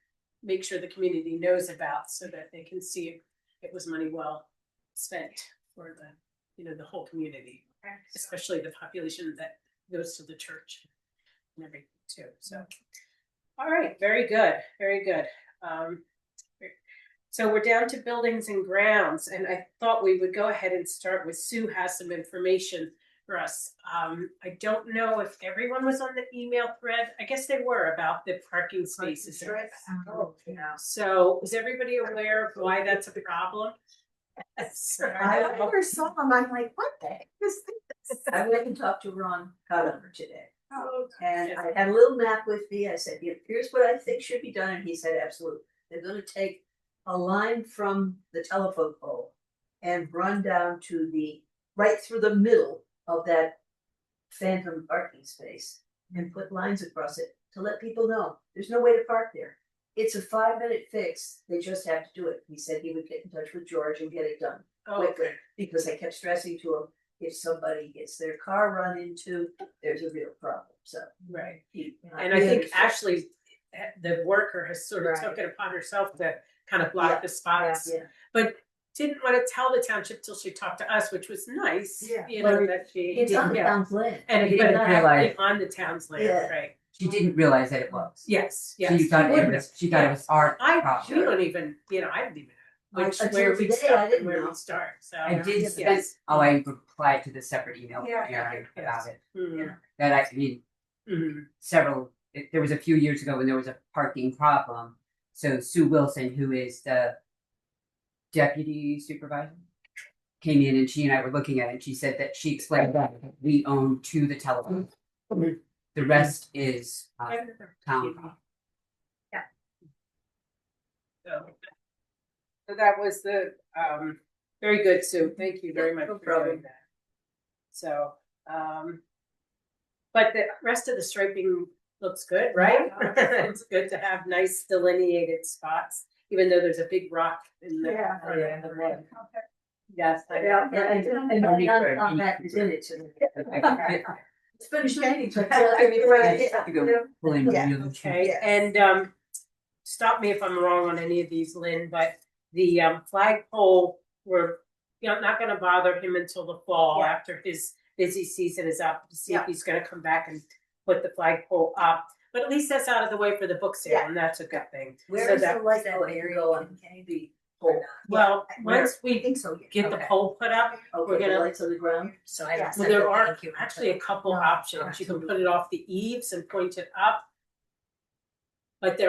Speaker 1: make sure the community knows about so that they can see it was money well spent for the whole community,
Speaker 2: Okay.
Speaker 1: especially the population that goes to the church and everything too. So, all right, very good, very good. So we're down to buildings and grounds, and I thought we would go ahead and start with Sue has some information for us. I don't know if everyone was on the email thread. I guess they were about the parking spaces.
Speaker 4: Oh, yeah.
Speaker 1: So is everybody aware of why that's a problem?
Speaker 7: I first saw them, I'm like, what the heck is this?
Speaker 4: I went and talked to Ron Conover today.
Speaker 2: Oh,
Speaker 4: And I had a little map with me. I said, "Yeah, here's what I think should be done." And he said, absolutely. They're gonna take a line from the telephone pole and run down to right through the middle of that phantom parking space and put lines across it to let people know there's no way to park there. It's a 5-minute fix. They just have to do it. He said he would get in touch with George and get it done quickly, because I kept stressing to him, if somebody gets their car run into, there's a real problem. So
Speaker 1: Right.
Speaker 4: he,
Speaker 1: And I think Ashley, the worker, has sort of
Speaker 4: Right.
Speaker 1: taken it upon herself to kind of block the spots,
Speaker 4: yeah.
Speaker 1: but didn't want to tell the township till she talked to us, which was nice.
Speaker 7: Yeah.
Speaker 1: You know,
Speaker 4: Well,
Speaker 1: that she.
Speaker 4: It's on the
Speaker 1: yeah.
Speaker 4: town's land.
Speaker 1: And
Speaker 3: He
Speaker 1: but
Speaker 3: didn't
Speaker 1: it's
Speaker 3: realize-
Speaker 1: on the town's land,
Speaker 4: Yeah.
Speaker 1: right?
Speaker 3: She didn't realize that it was.
Speaker 1: Yes,
Speaker 3: So
Speaker 1: yes.
Speaker 3: you thought
Speaker 1: She
Speaker 3: it was, she thought it was our
Speaker 1: we
Speaker 3: problem.
Speaker 1: don't even, I didn't even know
Speaker 4: Until
Speaker 1: where we
Speaker 4: today, I
Speaker 1: start and
Speaker 4: didn't
Speaker 1: where
Speaker 4: know.
Speaker 1: we start, so.
Speaker 3: I did
Speaker 1: yes.
Speaker 3: spend, I replied to the separate email from
Speaker 2: Yeah,
Speaker 3: Aaron
Speaker 1: yes.
Speaker 3: about it.
Speaker 1: Mhm,
Speaker 3: That I mean,
Speaker 1: mhm.
Speaker 3: there was a few years ago when there was a parking problem. So Sue Wilson, who is the deputy supervisor, came in and she and I were looking at it. And she said that she explained that we own to the telephone. The rest is town property.
Speaker 1: So that was the, very good, Sue, thank you very much
Speaker 4: no
Speaker 1: for
Speaker 4: problem.
Speaker 1: doing that. So, but the rest of the striping looks good, right? It's good to have nice delineated spots, even though there's a big rock in the.
Speaker 2: Yeah.
Speaker 1: front of the road.
Speaker 2: Okay.
Speaker 1: Yes, I
Speaker 4: Yeah,
Speaker 1: know.
Speaker 4: and none that is in it. So it's finished painting. So
Speaker 3: Pull in
Speaker 7: Yeah.
Speaker 3: really
Speaker 1: Okay,
Speaker 7: Yes.
Speaker 1: and stop me if I'm wrong on any of these, Lynn, but the flagpole, we're not gonna bother him until the fall
Speaker 7: Yeah.
Speaker 1: after his busy season is up to see if
Speaker 7: Yeah.
Speaker 1: he's gonna come back and put the flagpole up. But at least that's out of the way for the book sale,
Speaker 7: Yeah.
Speaker 1: and that's a good thing.
Speaker 4: Where
Speaker 1: So
Speaker 4: is the
Speaker 1: that-
Speaker 4: light going to go on the pole?
Speaker 1: Well, once
Speaker 7: I
Speaker 1: we
Speaker 7: think so.
Speaker 1: get the
Speaker 4: Okay.
Speaker 1: pole put up, we're
Speaker 4: Okay, the
Speaker 1: gonna.
Speaker 4: lights on the ground?
Speaker 7: So I
Speaker 1: Well, there are actually a couple
Speaker 7: No,
Speaker 1: options. You can put it off the eaves and point it up. But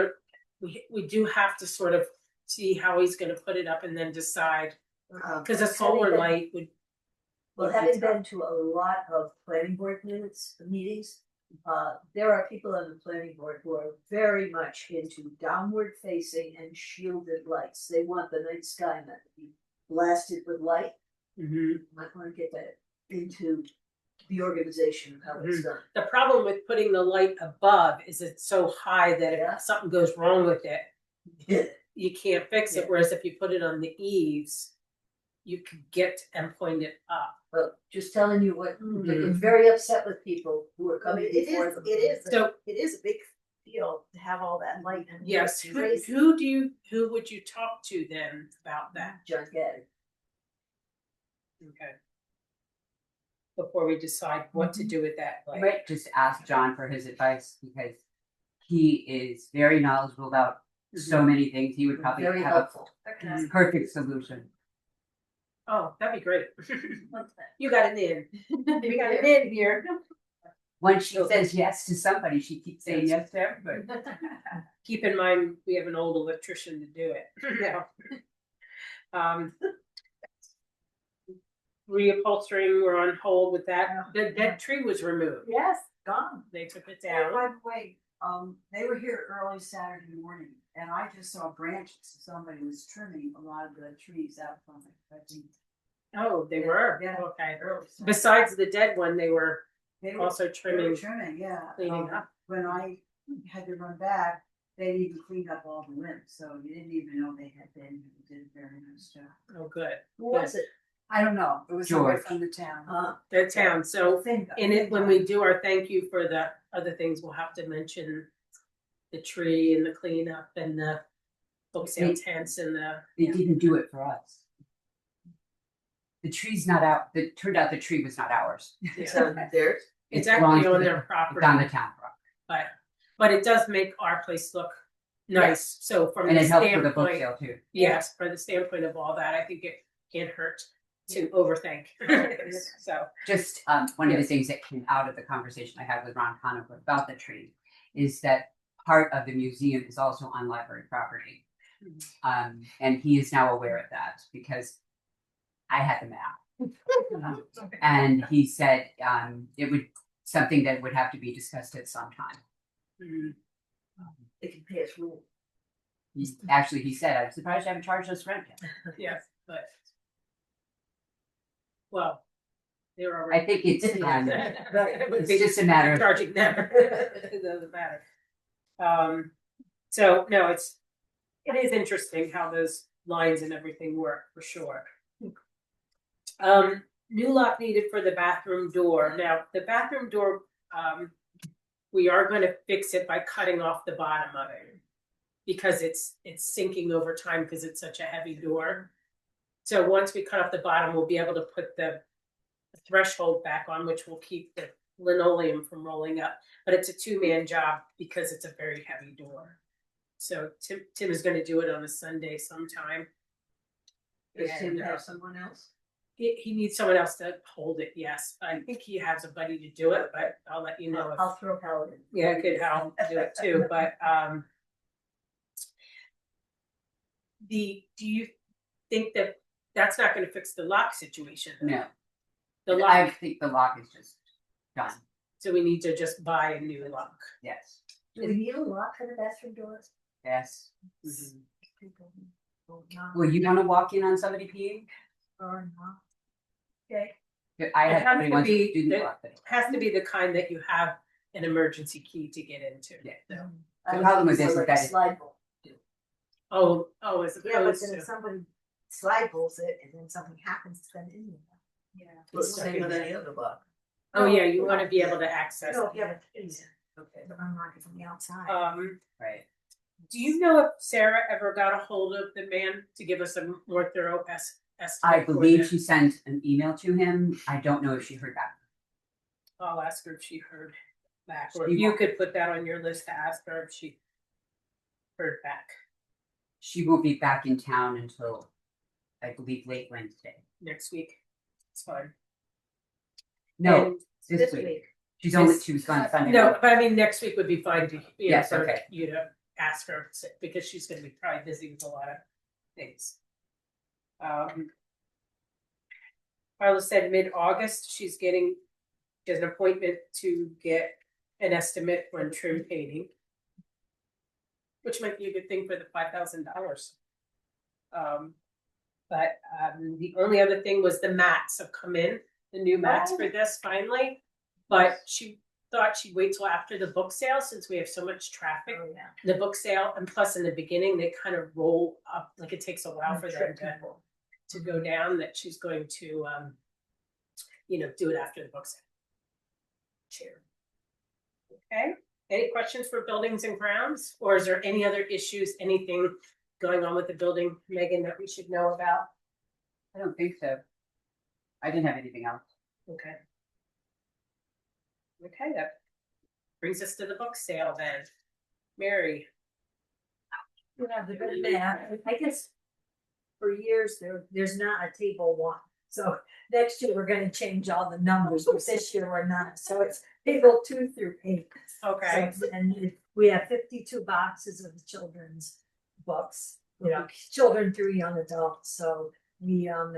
Speaker 1: we do have to sort of see how he's gonna put it up and then decide, cause a solar light would.
Speaker 4: Well,
Speaker 1: would be
Speaker 4: having
Speaker 1: tough.
Speaker 4: been to a lot of planning board meetings, there are people on the planning board who are very much into downward facing and shielded lights. They want the night sky not to be blasted with light.
Speaker 1: Mhm.
Speaker 4: Might want to get that into the organization of how it's done.
Speaker 1: The problem with putting the light above is it's so high that
Speaker 4: Yeah.
Speaker 1: if something goes wrong with it,
Speaker 4: Yeah.
Speaker 1: you can't fix it,
Speaker 4: Yeah.
Speaker 1: whereas if you put it on the eaves, you could get and point it up.
Speaker 4: But just telling you what,
Speaker 1: Mhm.
Speaker 4: it's very upset with people who are
Speaker 7: I
Speaker 4: coming
Speaker 7: mean, it
Speaker 4: before
Speaker 7: is,
Speaker 4: them.
Speaker 1: So
Speaker 7: it is a big deal to have all that light. and
Speaker 1: yes,
Speaker 7: it's
Speaker 1: who
Speaker 7: crazy.
Speaker 1: who would you talk to then about that?
Speaker 4: John Gaddy.
Speaker 1: Okay. Before we decide what to do with that
Speaker 3: You
Speaker 1: light.
Speaker 3: might just ask John for his advice because he is very knowledgeable about so many things. He would probably
Speaker 4: Very
Speaker 3: have
Speaker 4: helpful.
Speaker 3: a perfect solution.
Speaker 1: Oh, that'd be great. You got it in. We got it in here.
Speaker 3: Once she says yes to somebody, she keeps saying yes to everybody.
Speaker 1: Keep in mind, we have an old electrician to do it. Yeah. Reupholstering, we're on hold with that. That tree was removed.
Speaker 7: Yes, gone.
Speaker 1: They took it
Speaker 6: And
Speaker 1: down.
Speaker 6: by the way, they were here early Saturday morning, and I just saw branches, somebody was trimming a lot of the trees out from it, I think.
Speaker 1: Oh, they were?
Speaker 6: Yeah.
Speaker 1: Okay.
Speaker 6: Early Saturday.
Speaker 1: Besides the dead one, they were
Speaker 6: They were-
Speaker 1: also
Speaker 6: they were
Speaker 1: trimming.
Speaker 6: trimming, yeah.
Speaker 1: cleaning up.
Speaker 6: When I had to run back, they even cleaned up all the limbs, so you didn't even know they had been, they did a very nice job.
Speaker 1: Oh, good.
Speaker 4: Who was it?
Speaker 6: I don't know, it was somebody
Speaker 3: George.
Speaker 6: from the town.
Speaker 1: The town. So
Speaker 6: Thank
Speaker 1: in it, when we do our thank you for the other things, we'll have to mention the tree and the cleanup and the book sale tents and the.
Speaker 3: They didn't do it for us. The tree's not out, it turned out the tree was not ours.
Speaker 4: It's on theirs.
Speaker 1: It's
Speaker 3: belongs
Speaker 1: actually
Speaker 3: to
Speaker 1: on
Speaker 3: the-
Speaker 1: their
Speaker 3: It's
Speaker 1: property,
Speaker 3: on the town property.
Speaker 1: but it does make our place look nice. So from
Speaker 3: And
Speaker 1: the
Speaker 3: it helps with the book
Speaker 1: standpoint,
Speaker 3: sale too.
Speaker 1: yes, from the standpoint of all that, I think it can't hurt to overthink. So,
Speaker 3: Just one of the things that came out of the conversation I had with Ron Conover about the tree is that part of the museum is also on library property. And he is now aware of that because I had the map. And he said it would something that would have to be discussed at some time.
Speaker 1: mm,
Speaker 4: They can pay us rule.
Speaker 3: He said, I'm surprised you haven't charged us rent yet.
Speaker 1: yes, but. Well, they were
Speaker 3: I
Speaker 1: already.
Speaker 3: think it's
Speaker 1: It would
Speaker 3: it's
Speaker 1: be
Speaker 3: just a matter of
Speaker 1: charging them. It doesn't matter. So no, it is interesting how those lines and everything work for sure. New lock needed for the bathroom door. Now, the bathroom door, we are going to fix it by cutting off the bottom of it because it's sinking over time because it's such a heavy door. So once we cut off the bottom, we'll be able to put the threshold back on, which will keep the linoleum from rolling up. But it's a two-man job because it's a very heavy door. So Tim is going to do it on a Sunday sometime.
Speaker 4: Does Tim
Speaker 1: And,
Speaker 4: have someone else?
Speaker 1: he needs someone else to hold it, yes. I think he has a buddy to do it, but I'll let you know.
Speaker 4: I'll throw Howard in.
Speaker 1: Yeah, good, Hal do it too, but do you think that that's not gonna fix the lock situation? though?
Speaker 3: no.
Speaker 1: The
Speaker 3: I
Speaker 1: lock,
Speaker 3: think the lock is just done.
Speaker 1: so we need to just buy a new lock.
Speaker 3: Yes.
Speaker 4: Do we need a lock on the bathroom doors?
Speaker 3: Yes.
Speaker 4: People will not,
Speaker 3: Well, you want to walk in on somebody peeing?
Speaker 4: or not. Okay.
Speaker 3: I
Speaker 1: It
Speaker 3: have
Speaker 1: has
Speaker 3: somebody
Speaker 1: to
Speaker 3: wants
Speaker 1: be
Speaker 3: to do the
Speaker 1: the-
Speaker 3: lock. But
Speaker 1: Has to be the kind that you have an emergency key to get into.
Speaker 3: Yeah.
Speaker 1: So-
Speaker 3: The problem with this is
Speaker 4: Like a
Speaker 3: that it-
Speaker 4: slide rule.
Speaker 1: Oh, as
Speaker 7: Yeah, but
Speaker 1: opposed
Speaker 7: then
Speaker 1: to,
Speaker 7: if somebody slide pulls it and then something happens to them in there.
Speaker 6: Yeah.
Speaker 4: It's the same with any other lock.
Speaker 1: oh yeah, you wanna be able to access.
Speaker 7: No,
Speaker 1: it.
Speaker 7: yeah, but it's, okay, but unlock it from the outside.
Speaker 3: right.
Speaker 1: Do you know if Sarah ever got a hold of the man to give us a more thorough estimate?
Speaker 3: I
Speaker 1: for
Speaker 3: believe
Speaker 1: the-
Speaker 3: she sent an email to him. I don't know if she heard back.
Speaker 1: I'll ask her if she heard back, or
Speaker 3: She
Speaker 1: if you
Speaker 3: won't.
Speaker 1: could put that on your list to ask her if she heard back
Speaker 3: She won't be back in town until, I believe, late Wednesday.
Speaker 1: next week. It's fine.
Speaker 3: No,
Speaker 1: And-
Speaker 3: this week. She was gone Sunday.
Speaker 1: No,
Speaker 3: night.
Speaker 1: but I mean, next week would be fine to,
Speaker 3: Yes,
Speaker 1: for
Speaker 3: okay.
Speaker 1: you to ask her, because she's gonna be probably busy with a lot of things. Carla said mid-August, she has an appointment to get an estimate for trim painting. Which might be a good thing for the $5,000. But the only other thing was the mats have come in, the new mats for this finally. But she thought she'd wait till after the book sale since we have so much traffic.
Speaker 4: Oh, yeah.
Speaker 1: The book sale, and plus in the beginning, they kind of roll up, like it takes a while for them to go down, that she's going to do it after the book sale. Chair. Okay, any questions for buildings and grounds, or is there any other issues, anything going on with the building, Megan, that we should know about?
Speaker 3: I don't think so. I didn't have anything else.
Speaker 1: Okay. Okay, that brings us to the book sale then. Mary.
Speaker 4: You have the good math. I guess for years there's not a table one. So next year we're gonna change all the numbers, but this year we're not. So it's table 2 through 8.
Speaker 1: Okay,
Speaker 4: So, and we have 52 boxes of children's books, you know, children through young adults, so we have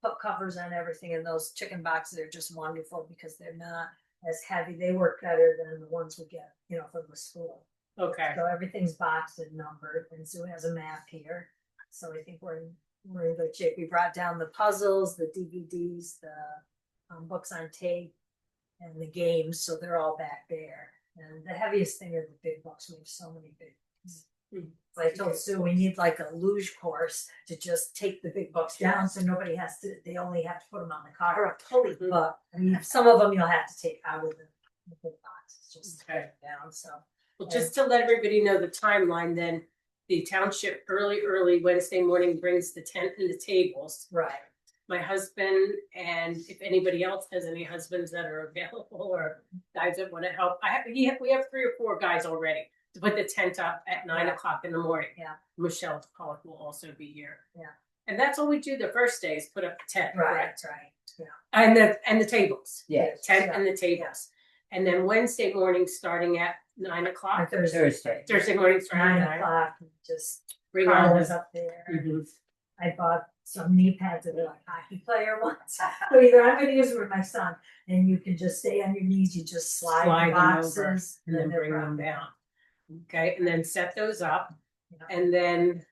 Speaker 4: put covers on everything, and those chicken boxes are just wonderful because they're not as heavy, they work better than the ones we get, you know, from the school.
Speaker 1: okay.
Speaker 4: So everything's boxed and numbered, and Sue has a map here, so I think we're in good shape. We brought down the puzzles, the DVDs, the books on tape, and the games, so they're all back there. And the heaviest thing are the big books. We have so many big books. I told Sue we need like a luge course to just take the big books down, so nobody has to. They only have to put them on the car or a pulley. But I mean, some of them you'll have to take out of the big boxes just to put them down. So,
Speaker 1: Well, just to let everybody know the timeline, then the township early Wednesday morning brings the tent and the tables.
Speaker 4: right.
Speaker 1: My husband, and if anybody else has any husbands that are available or guys that want to help, we have 3 or 4 guys already to put the tent up at 9 o'clock in the morning.
Speaker 4: Yeah.
Speaker 1: Michelle Pollock will also be here.
Speaker 4: Yeah.
Speaker 1: And that's all we do the first day is put up the tent.
Speaker 4: Right,
Speaker 1: correct?
Speaker 4: right. Yeah.
Speaker 1: And the tables.
Speaker 3: Yes,
Speaker 1: Tent
Speaker 4: Yeah.
Speaker 1: and the tables. And then Wednesday morning, starting at 9
Speaker 4: On
Speaker 1: o'clock.
Speaker 3: Thursday.
Speaker 1: Thursday morning, starting
Speaker 4: 9
Speaker 1: at 9.
Speaker 4: o'clock, and just
Speaker 1: Bring all
Speaker 4: Carl
Speaker 1: this.
Speaker 4: was up there.
Speaker 1: Mhm.
Speaker 4: I bought some knee pads that are like hockey player ones. So either I'm gonna use them with my son, and you can just stay on your knees, you just slide
Speaker 1: Slide
Speaker 4: the
Speaker 1: them over,
Speaker 4: boxes.
Speaker 1: and then
Speaker 4: they're
Speaker 1: bring them
Speaker 4: brought
Speaker 1: down. Okay, and then set those up.
Speaker 4: Yeah.
Speaker 1: And then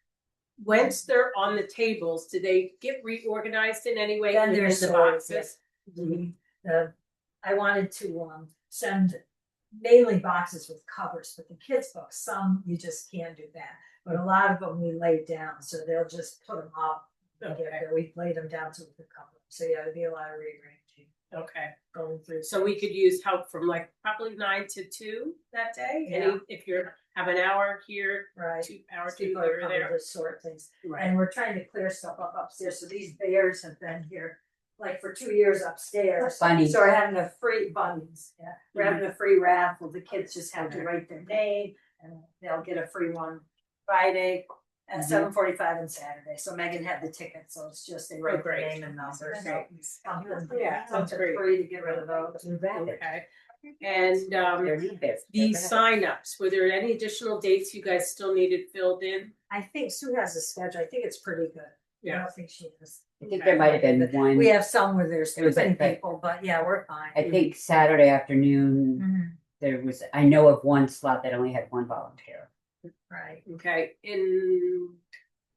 Speaker 1: once they're on the tables, do they get reorganized in any way
Speaker 4: Then
Speaker 1: within
Speaker 4: they're
Speaker 1: the
Speaker 4: sorted,
Speaker 1: boxes?
Speaker 4: I wanted to send mainly boxes with covers, but the kids' books, some you just can't do that. But a lot of them we laid down, so they'll just put them up.
Speaker 1: Okay.
Speaker 4: We laid them down so we could cover them. So yeah, there'd be a lot of rearranging
Speaker 1: Okay,
Speaker 4: going through.
Speaker 1: so we could use help from like probably 9 to 2 that day.
Speaker 4: Yeah.
Speaker 1: Any, if you're have an hour here,
Speaker 4: Right.
Speaker 1: 2 hour, 2
Speaker 4: People are
Speaker 1: here or
Speaker 4: coming
Speaker 1: there.
Speaker 4: to sort things.
Speaker 1: Right.
Speaker 4: And we're trying to clear stuff up upstairs, so these bears have been here like for 2 years upstairs.
Speaker 3: Bunnies.
Speaker 4: So we're having a free bunnies, yeah, we're having a free raffle, the kids just have to
Speaker 1: Okay.
Speaker 4: write their name and they'll get a free one Friday at
Speaker 1: Mhm.
Speaker 4: 7:45 and Saturday, so Megan had the ticket, so it's just they write their
Speaker 1: great.
Speaker 4: name and number, so
Speaker 1: Great.
Speaker 4: something,
Speaker 1: Yeah, sounds
Speaker 4: something
Speaker 1: great.
Speaker 4: free to get rid of those.
Speaker 1: Okay. And
Speaker 3: They're there.
Speaker 1: these signups, were there any additional dates you guys still needed filled in?
Speaker 4: I think Sue has a schedule, I think it's pretty good. I
Speaker 1: Yeah.
Speaker 4: don't think she has.
Speaker 3: I think there might have been one,
Speaker 4: We have some where there's
Speaker 3: There was
Speaker 4: too many
Speaker 3: like-
Speaker 4: people, but yeah, we're fine.
Speaker 3: I think Saturday afternoon,
Speaker 4: Mhm.
Speaker 3: there was, I know of one slot that only had one volunteer.
Speaker 4: Right.
Speaker 1: Okay,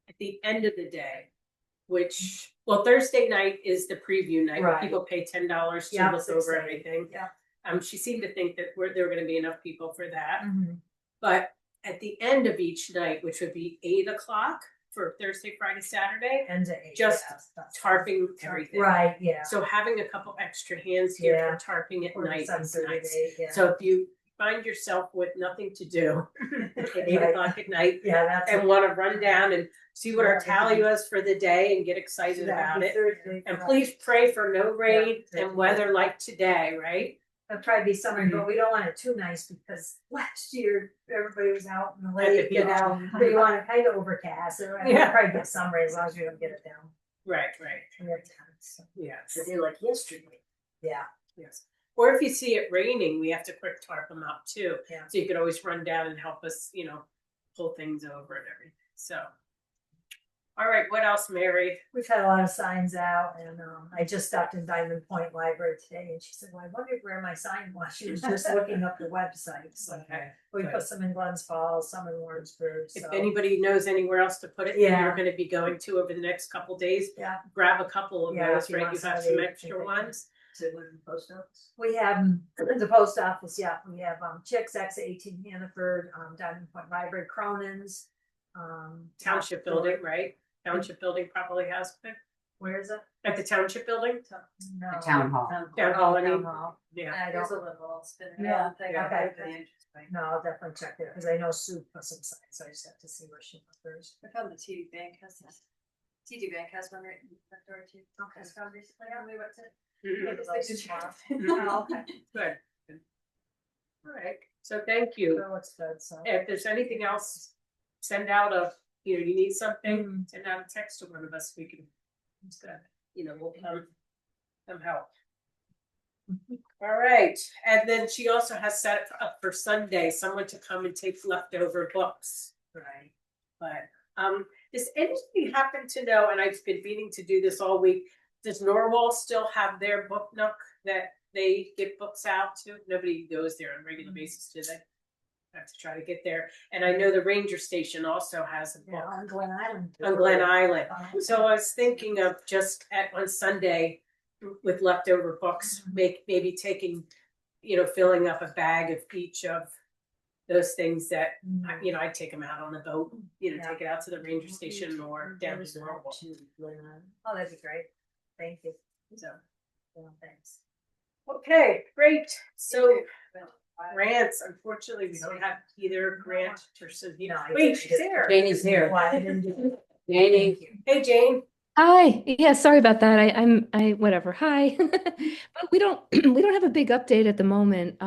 Speaker 1: at the end of the day, which, well, Thursday night is the preview night, where
Speaker 4: Right.
Speaker 1: people pay $10 to
Speaker 4: Yeah,
Speaker 1: look
Speaker 4: it's
Speaker 1: over
Speaker 4: exciting.
Speaker 1: everything.
Speaker 4: Yeah.
Speaker 1: She seemed to think that there were gonna be enough people for that,
Speaker 4: Mhm.
Speaker 1: but at the end of each night, which would be 8 o'clock for Thursday, Friday, Saturday,
Speaker 4: End of 8.
Speaker 1: Just
Speaker 4: yeah, that's-
Speaker 1: tarping everything.
Speaker 4: Right, yeah.
Speaker 1: So having a couple extra hands here
Speaker 4: Yeah.
Speaker 1: for tarping at
Speaker 4: Quarter to
Speaker 1: night is
Speaker 4: 7:30
Speaker 1: nice.
Speaker 4: to 8, yeah.
Speaker 1: So if you find yourself with nothing to do at 8
Speaker 4: Right.
Speaker 1: o'clock at night
Speaker 4: Yeah, that's.
Speaker 1: and want to run down and see what our
Speaker 4: Yeah,
Speaker 1: tally was for the day and get excited about it. And please pray for no rain
Speaker 4: Yeah.
Speaker 1: and weather like today, right?
Speaker 4: It'll probably be summer,
Speaker 1: Mhm.
Speaker 4: but we don't want it too nice because last year everybody was out in the
Speaker 1: At the
Speaker 4: lake, you
Speaker 1: beach.
Speaker 4: know, but you want it kind of overcast, so we'll
Speaker 1: Yeah.
Speaker 4: probably get sun rays as long as we don't get it down.
Speaker 1: Right.
Speaker 4: We have time, so.
Speaker 1: Yes.
Speaker 4: They're like yesterday. Yeah,
Speaker 1: Yes. Or if you see it raining, we have to quick tarp them out too.
Speaker 4: Yeah.
Speaker 1: So you could always run down and help us, pull things over and everything. So. All right, what else, Mary?
Speaker 4: we've had a lot of signs out, and I just stopped in Diamond Point Library today, and she said, well, I wondered where my sign was. She was just looking up the website, so.
Speaker 1: Okay.
Speaker 4: We
Speaker 1: good.
Speaker 4: put some in Glens Falls, some in Warrensburg,
Speaker 1: If
Speaker 4: so.
Speaker 1: anybody knows anywhere else to put it, that
Speaker 4: Yeah.
Speaker 1: you're gonna be going to over the next couple days,
Speaker 4: Yeah,
Speaker 1: grab a couple of
Speaker 4: Yeah,
Speaker 1: those,
Speaker 4: if you
Speaker 1: right?
Speaker 4: want
Speaker 1: You have
Speaker 4: somebody
Speaker 1: some
Speaker 4: to
Speaker 1: extra
Speaker 4: take it.
Speaker 1: ones.
Speaker 4: to the post office. We have the post office, yeah, we have Chicks X 18 Hannaford, Diamond Point Library, Cronin's.
Speaker 1: Township building, right? Township building probably has it.
Speaker 4: Where is it?
Speaker 1: At the township building?
Speaker 4: No.
Speaker 3: The town hall.
Speaker 1: Town hall, I
Speaker 4: Town
Speaker 1: mean.
Speaker 4: hall.
Speaker 1: Yeah.
Speaker 4: I
Speaker 5: There's a
Speaker 4: don't,
Speaker 5: little spinning
Speaker 4: Yeah,
Speaker 5: around thing.
Speaker 4: yeah, okay.
Speaker 5: Really interesting.
Speaker 4: no, I'll definitely check it, cause I know Sue put some signs, so I just have to see where she put hers.
Speaker 5: I found the TD Bank has this. TD Bank has one right in the front door too.
Speaker 4: Okay.
Speaker 5: Just found recently when we went to.
Speaker 1: Mhm.
Speaker 5: get this thing tomorrow.
Speaker 4: Oh, okay.
Speaker 1: Good. Good. All right, so thank you.
Speaker 4: So it's good, so.
Speaker 1: If there's anything else, send out you need something,
Speaker 4: Mhm.
Speaker 1: send out a text to one of us, we can, we'll come help. All right, and then she also has set it up for Sunday, someone to come and take leftover books.
Speaker 4: Right.
Speaker 1: But, does anybody happen to know, and I've been meaning to do this all week, does Norwal still have their book nook that they give books out to? Nobody goes there on a regular basis, do they? I have to try to get there, and I know the ranger station also has a
Speaker 4: Yeah,
Speaker 1: book
Speaker 4: on Glen Island.
Speaker 1: on Glen Island.
Speaker 4: Uh,
Speaker 1: So I was thinking of just on Sunday with leftover books, maybe taking, filling up a bag of each of those things that, I'd take them out on the boat,
Speaker 4: Yeah.
Speaker 1: take it out to the ranger station or down to Norwalk.
Speaker 4: Oh, that'd be great. Thank you.
Speaker 1: So,
Speaker 4: Well, thanks.
Speaker 1: okay, great. So grants, unfortunately, we don't have either grant or Cynthia.
Speaker 4: No, I
Speaker 1: Wait,
Speaker 4: didn't.
Speaker 1: she's there.
Speaker 3: Janie's here.
Speaker 4: Why I didn't do it.
Speaker 3: Janie.
Speaker 4: Thank you.
Speaker 1: Hey, Jane.
Speaker 8: Hi. Yeah, sorry about that. I whatever. Hi. But we don't we don't have a big update at the moment.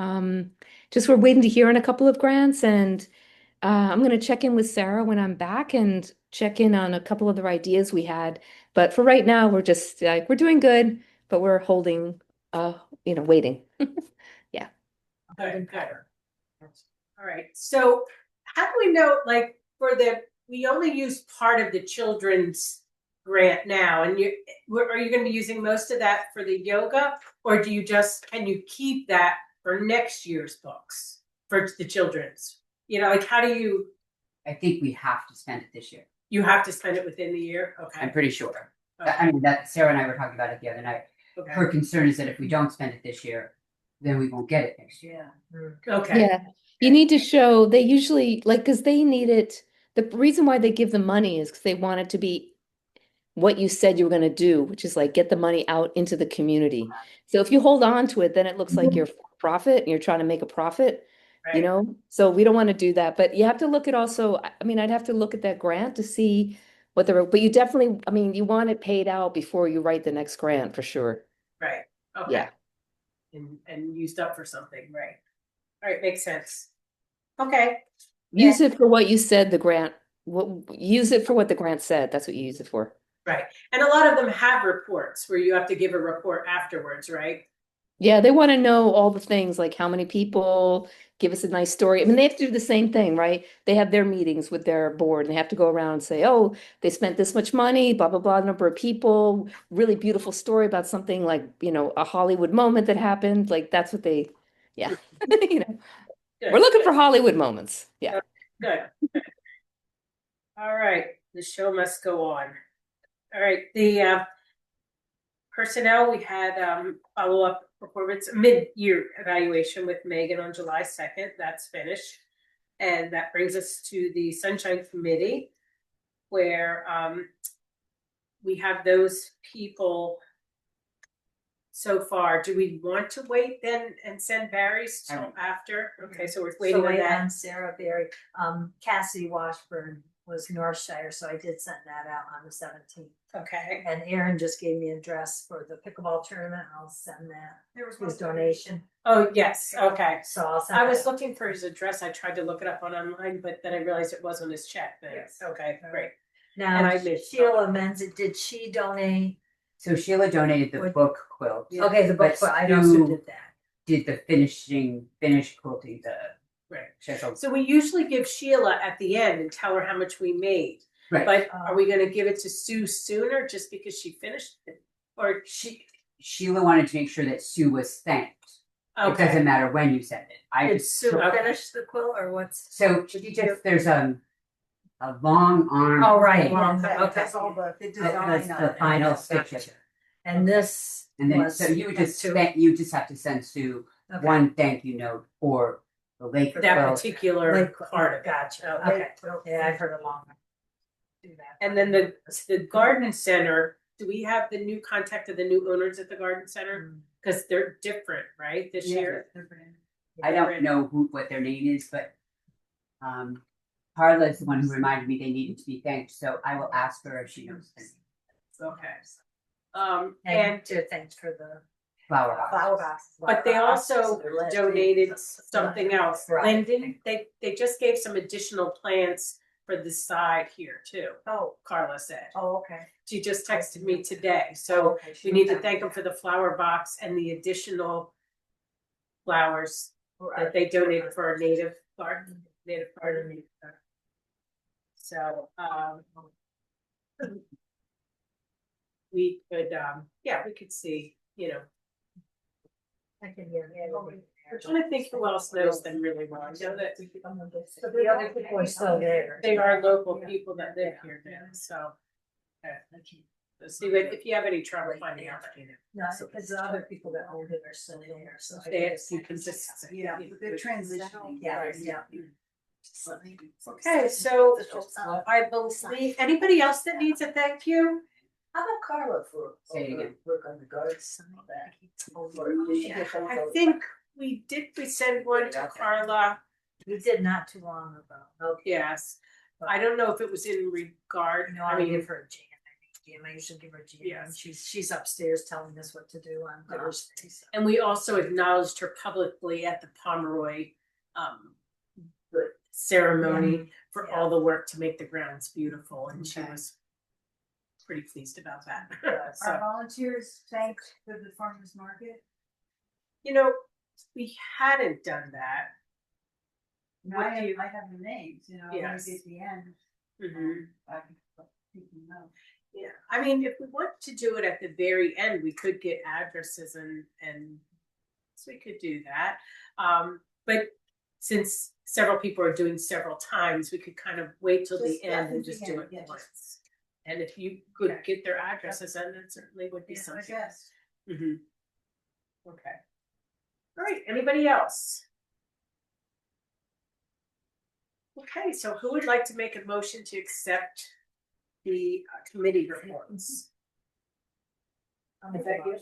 Speaker 8: Just we're waiting to hear on a couple of grants, and I'm gonna check in with Sarah when I'm back and check in on a couple of the ideas we had. But for right now, we're just like we're doing good, but we're holding waiting. Yeah.
Speaker 1: Good, good. All right, so how do we know, like, we only use part of the children's grant now, and are you gonna be using most of that for the yoga? Or can you keep that for next year's books, for the children's? Like, how do you
Speaker 3: I think we have to spend it this year.
Speaker 1: have to spend it within the year?
Speaker 3: I'm
Speaker 1: Okay,
Speaker 3: pretty sure.
Speaker 1: Okay.
Speaker 3: I mean, that Sarah and I were talking about it the other night.
Speaker 1: okay,
Speaker 3: Her concern is that if we don't spend it this year, then we won't get it next year.
Speaker 4: Yeah.
Speaker 1: okay.
Speaker 8: Yeah. You need to show they usually like because they need it. The reason why they give the money is because they want it to be what you said you were going to do, which is like get the money out into the community. So if you hold on to it, then it looks like you're for profit and you're trying to make a profit,
Speaker 1: Right.
Speaker 8: So we don't want to do that. But you have to look at also, I mean, I'd have to look at that grant to see what but you definitely, I mean, you want it paid out before you write the next grant for sure.
Speaker 1: Right, okay.
Speaker 8: Yeah.
Speaker 1: And used up for something, right? All right, makes sense. Okay.
Speaker 8: Use it for what you said the grant, use it for what the grant said. That's what you use it for.
Speaker 1: Right, and a lot of them have reports where you have to give a report afterwards, right?
Speaker 8: Yeah, they want to know all the things like how many people, give us a nice story. I mean, they have to do the same thing, right? They have their meetings with their board and they have to go around and say, oh, they spent this much money, blah, blah, blah, number of people, really beautiful story about something like, a Hollywood moment that happened. Like that's what yeah.
Speaker 1: Good,
Speaker 8: We're looking for Hollywood moments. Yeah.
Speaker 1: good. All right, the show must go on. All right, the personnel, we had follow-up performance mid-year evaluation with Megan on July 2nd. That's finished. And that brings us to the Sunshine Committee, where we have those people so far. Do we want to wait then and send Barry's till after? Okay, so we're waiting on that.
Speaker 4: On Sarah Berry, Cassidy Washburn was Northshire, so I did send that out on the 17th.
Speaker 1: Okay.
Speaker 4: And Aaron just gave me an address for the pickleball tournament. I'll send that.
Speaker 2: There was
Speaker 4: His
Speaker 2: one-
Speaker 4: donation.
Speaker 1: Oh, yes, okay.
Speaker 4: So I'll send.
Speaker 1: I was
Speaker 4: that.
Speaker 1: looking for his address. I tried to look it up online, but then I realized it wasn't his check. Then.
Speaker 2: Yes.
Speaker 1: Okay, great. And
Speaker 4: Now
Speaker 1: I missed
Speaker 4: Sheila Menza, did she donate?
Speaker 3: So Sheila donated the
Speaker 4: What-
Speaker 3: book quilt.
Speaker 4: Okay, the book.
Speaker 3: But
Speaker 4: I also
Speaker 3: Stu
Speaker 4: did that.
Speaker 3: did the finish quilting the
Speaker 1: Right.
Speaker 3: chisel.
Speaker 1: So we usually give Sheila at the end and tell her how much we made.
Speaker 3: Right.
Speaker 1: But are we going to give it to Sue sooner just because she finished it? Or
Speaker 3: Sheila wanted to make sure that Sue was thanked. It
Speaker 1: okay?
Speaker 3: doesn't matter when you send it. I
Speaker 4: Did
Speaker 3: just
Speaker 4: Sue
Speaker 1: Okay.
Speaker 4: finish the quilt or what's?
Speaker 3: so she just there's a long arm.
Speaker 4: Oh, right.
Speaker 3: thing.
Speaker 4: Well,
Speaker 6: Yeah,
Speaker 4: okay.
Speaker 6: that's all the
Speaker 3: That's
Speaker 6: design on
Speaker 3: the
Speaker 6: it.
Speaker 3: final
Speaker 4: Gotcha.
Speaker 3: stitches.
Speaker 4: And this.
Speaker 3: And then
Speaker 4: was-
Speaker 3: so you would just
Speaker 4: two.
Speaker 3: you just have to send Sue
Speaker 4: Okay.
Speaker 3: one thank you note for the lake
Speaker 1: That
Speaker 3: quilt.
Speaker 1: particular
Speaker 4: Like,
Speaker 1: part of it.
Speaker 4: Gotcha.
Speaker 1: Okay.
Speaker 4: Okay. Yeah, I've heard a long. Do that.
Speaker 1: And then the garden center. Do we have the new contact of the new owners at the garden center? Because they're different, right? This year.
Speaker 3: I don't know what their name is, but Carla is the one who reminded me they needed to be thanked, so I will ask her if she knows the
Speaker 1: Okay.
Speaker 4: And
Speaker 1: And
Speaker 4: thanks for the
Speaker 3: flower box.
Speaker 4: flower box.
Speaker 1: but they also donated something else.
Speaker 4: Right.
Speaker 1: Lyndon, they just gave some additional plants for the side here too.
Speaker 4: Oh,
Speaker 1: Carla said.
Speaker 4: oh, okay.
Speaker 1: She just texted me today, so
Speaker 4: Okay,
Speaker 1: we need to thank them for the flower box and the additional flowers that they donated for our native garden, native garden. So, we could, yeah, we could see, you know,
Speaker 4: I can hear.
Speaker 1: I'm trying to think who else knows them really well. I know that
Speaker 4: But the other people are still there.
Speaker 1: they are local people that live here now, so. Let's see, if you have any trouble finding out, let me know.
Speaker 4: No, because the other people that own it are still there, so.
Speaker 1: You can just.
Speaker 6: Yeah, but they're transitioning.
Speaker 4: Yeah, yeah.
Speaker 1: Okay, so I believe, anybody else that needs a thank you?
Speaker 4: How about Carla for?
Speaker 3: Say it again.
Speaker 4: Work on the guards.
Speaker 1: I think we send one to Carla,
Speaker 4: We did not too long ago. Okay.
Speaker 1: yes. I don't know if it was in regard,
Speaker 4: No,
Speaker 1: I
Speaker 4: I
Speaker 1: mean,
Speaker 4: give her a jam. I usually give her a jam.
Speaker 1: Yes.
Speaker 4: She's upstairs telling us what to do on Thursday. So.
Speaker 1: and we also acknowledged her publicly at the Pomeroy
Speaker 4: Good.
Speaker 1: ceremony for
Speaker 4: Yeah.
Speaker 1: all the work to make the grounds beautiful, and she
Speaker 4: Okay.
Speaker 1: was pretty pleased about that.
Speaker 6: Are
Speaker 1: So,
Speaker 6: volunteers thanked for the farmer's market?
Speaker 1: you know, we hadn't done that.
Speaker 6: No,
Speaker 1: What
Speaker 6: I
Speaker 1: do you-
Speaker 6: have the names, you know,
Speaker 1: Yes.
Speaker 6: maybe at the end.
Speaker 1: Mhm.
Speaker 6: I can let people know.
Speaker 1: Yeah, I mean, if we want to do it at the very end, we could get addresses and so we could do that. But since several people are doing several times, we could kind of wait till the
Speaker 6: Just- yeah,
Speaker 1: end and
Speaker 6: at the
Speaker 1: just do
Speaker 6: end,
Speaker 1: it
Speaker 6: yeah,
Speaker 1: once. And if you could
Speaker 6: Okay.
Speaker 1: get their addresses, then it certainly would be
Speaker 6: Yeah, I
Speaker 1: something.
Speaker 6: guess.
Speaker 1: Mhm. Okay. All right, anybody else? Okay, so who would like to make a motion to accept the committee reports?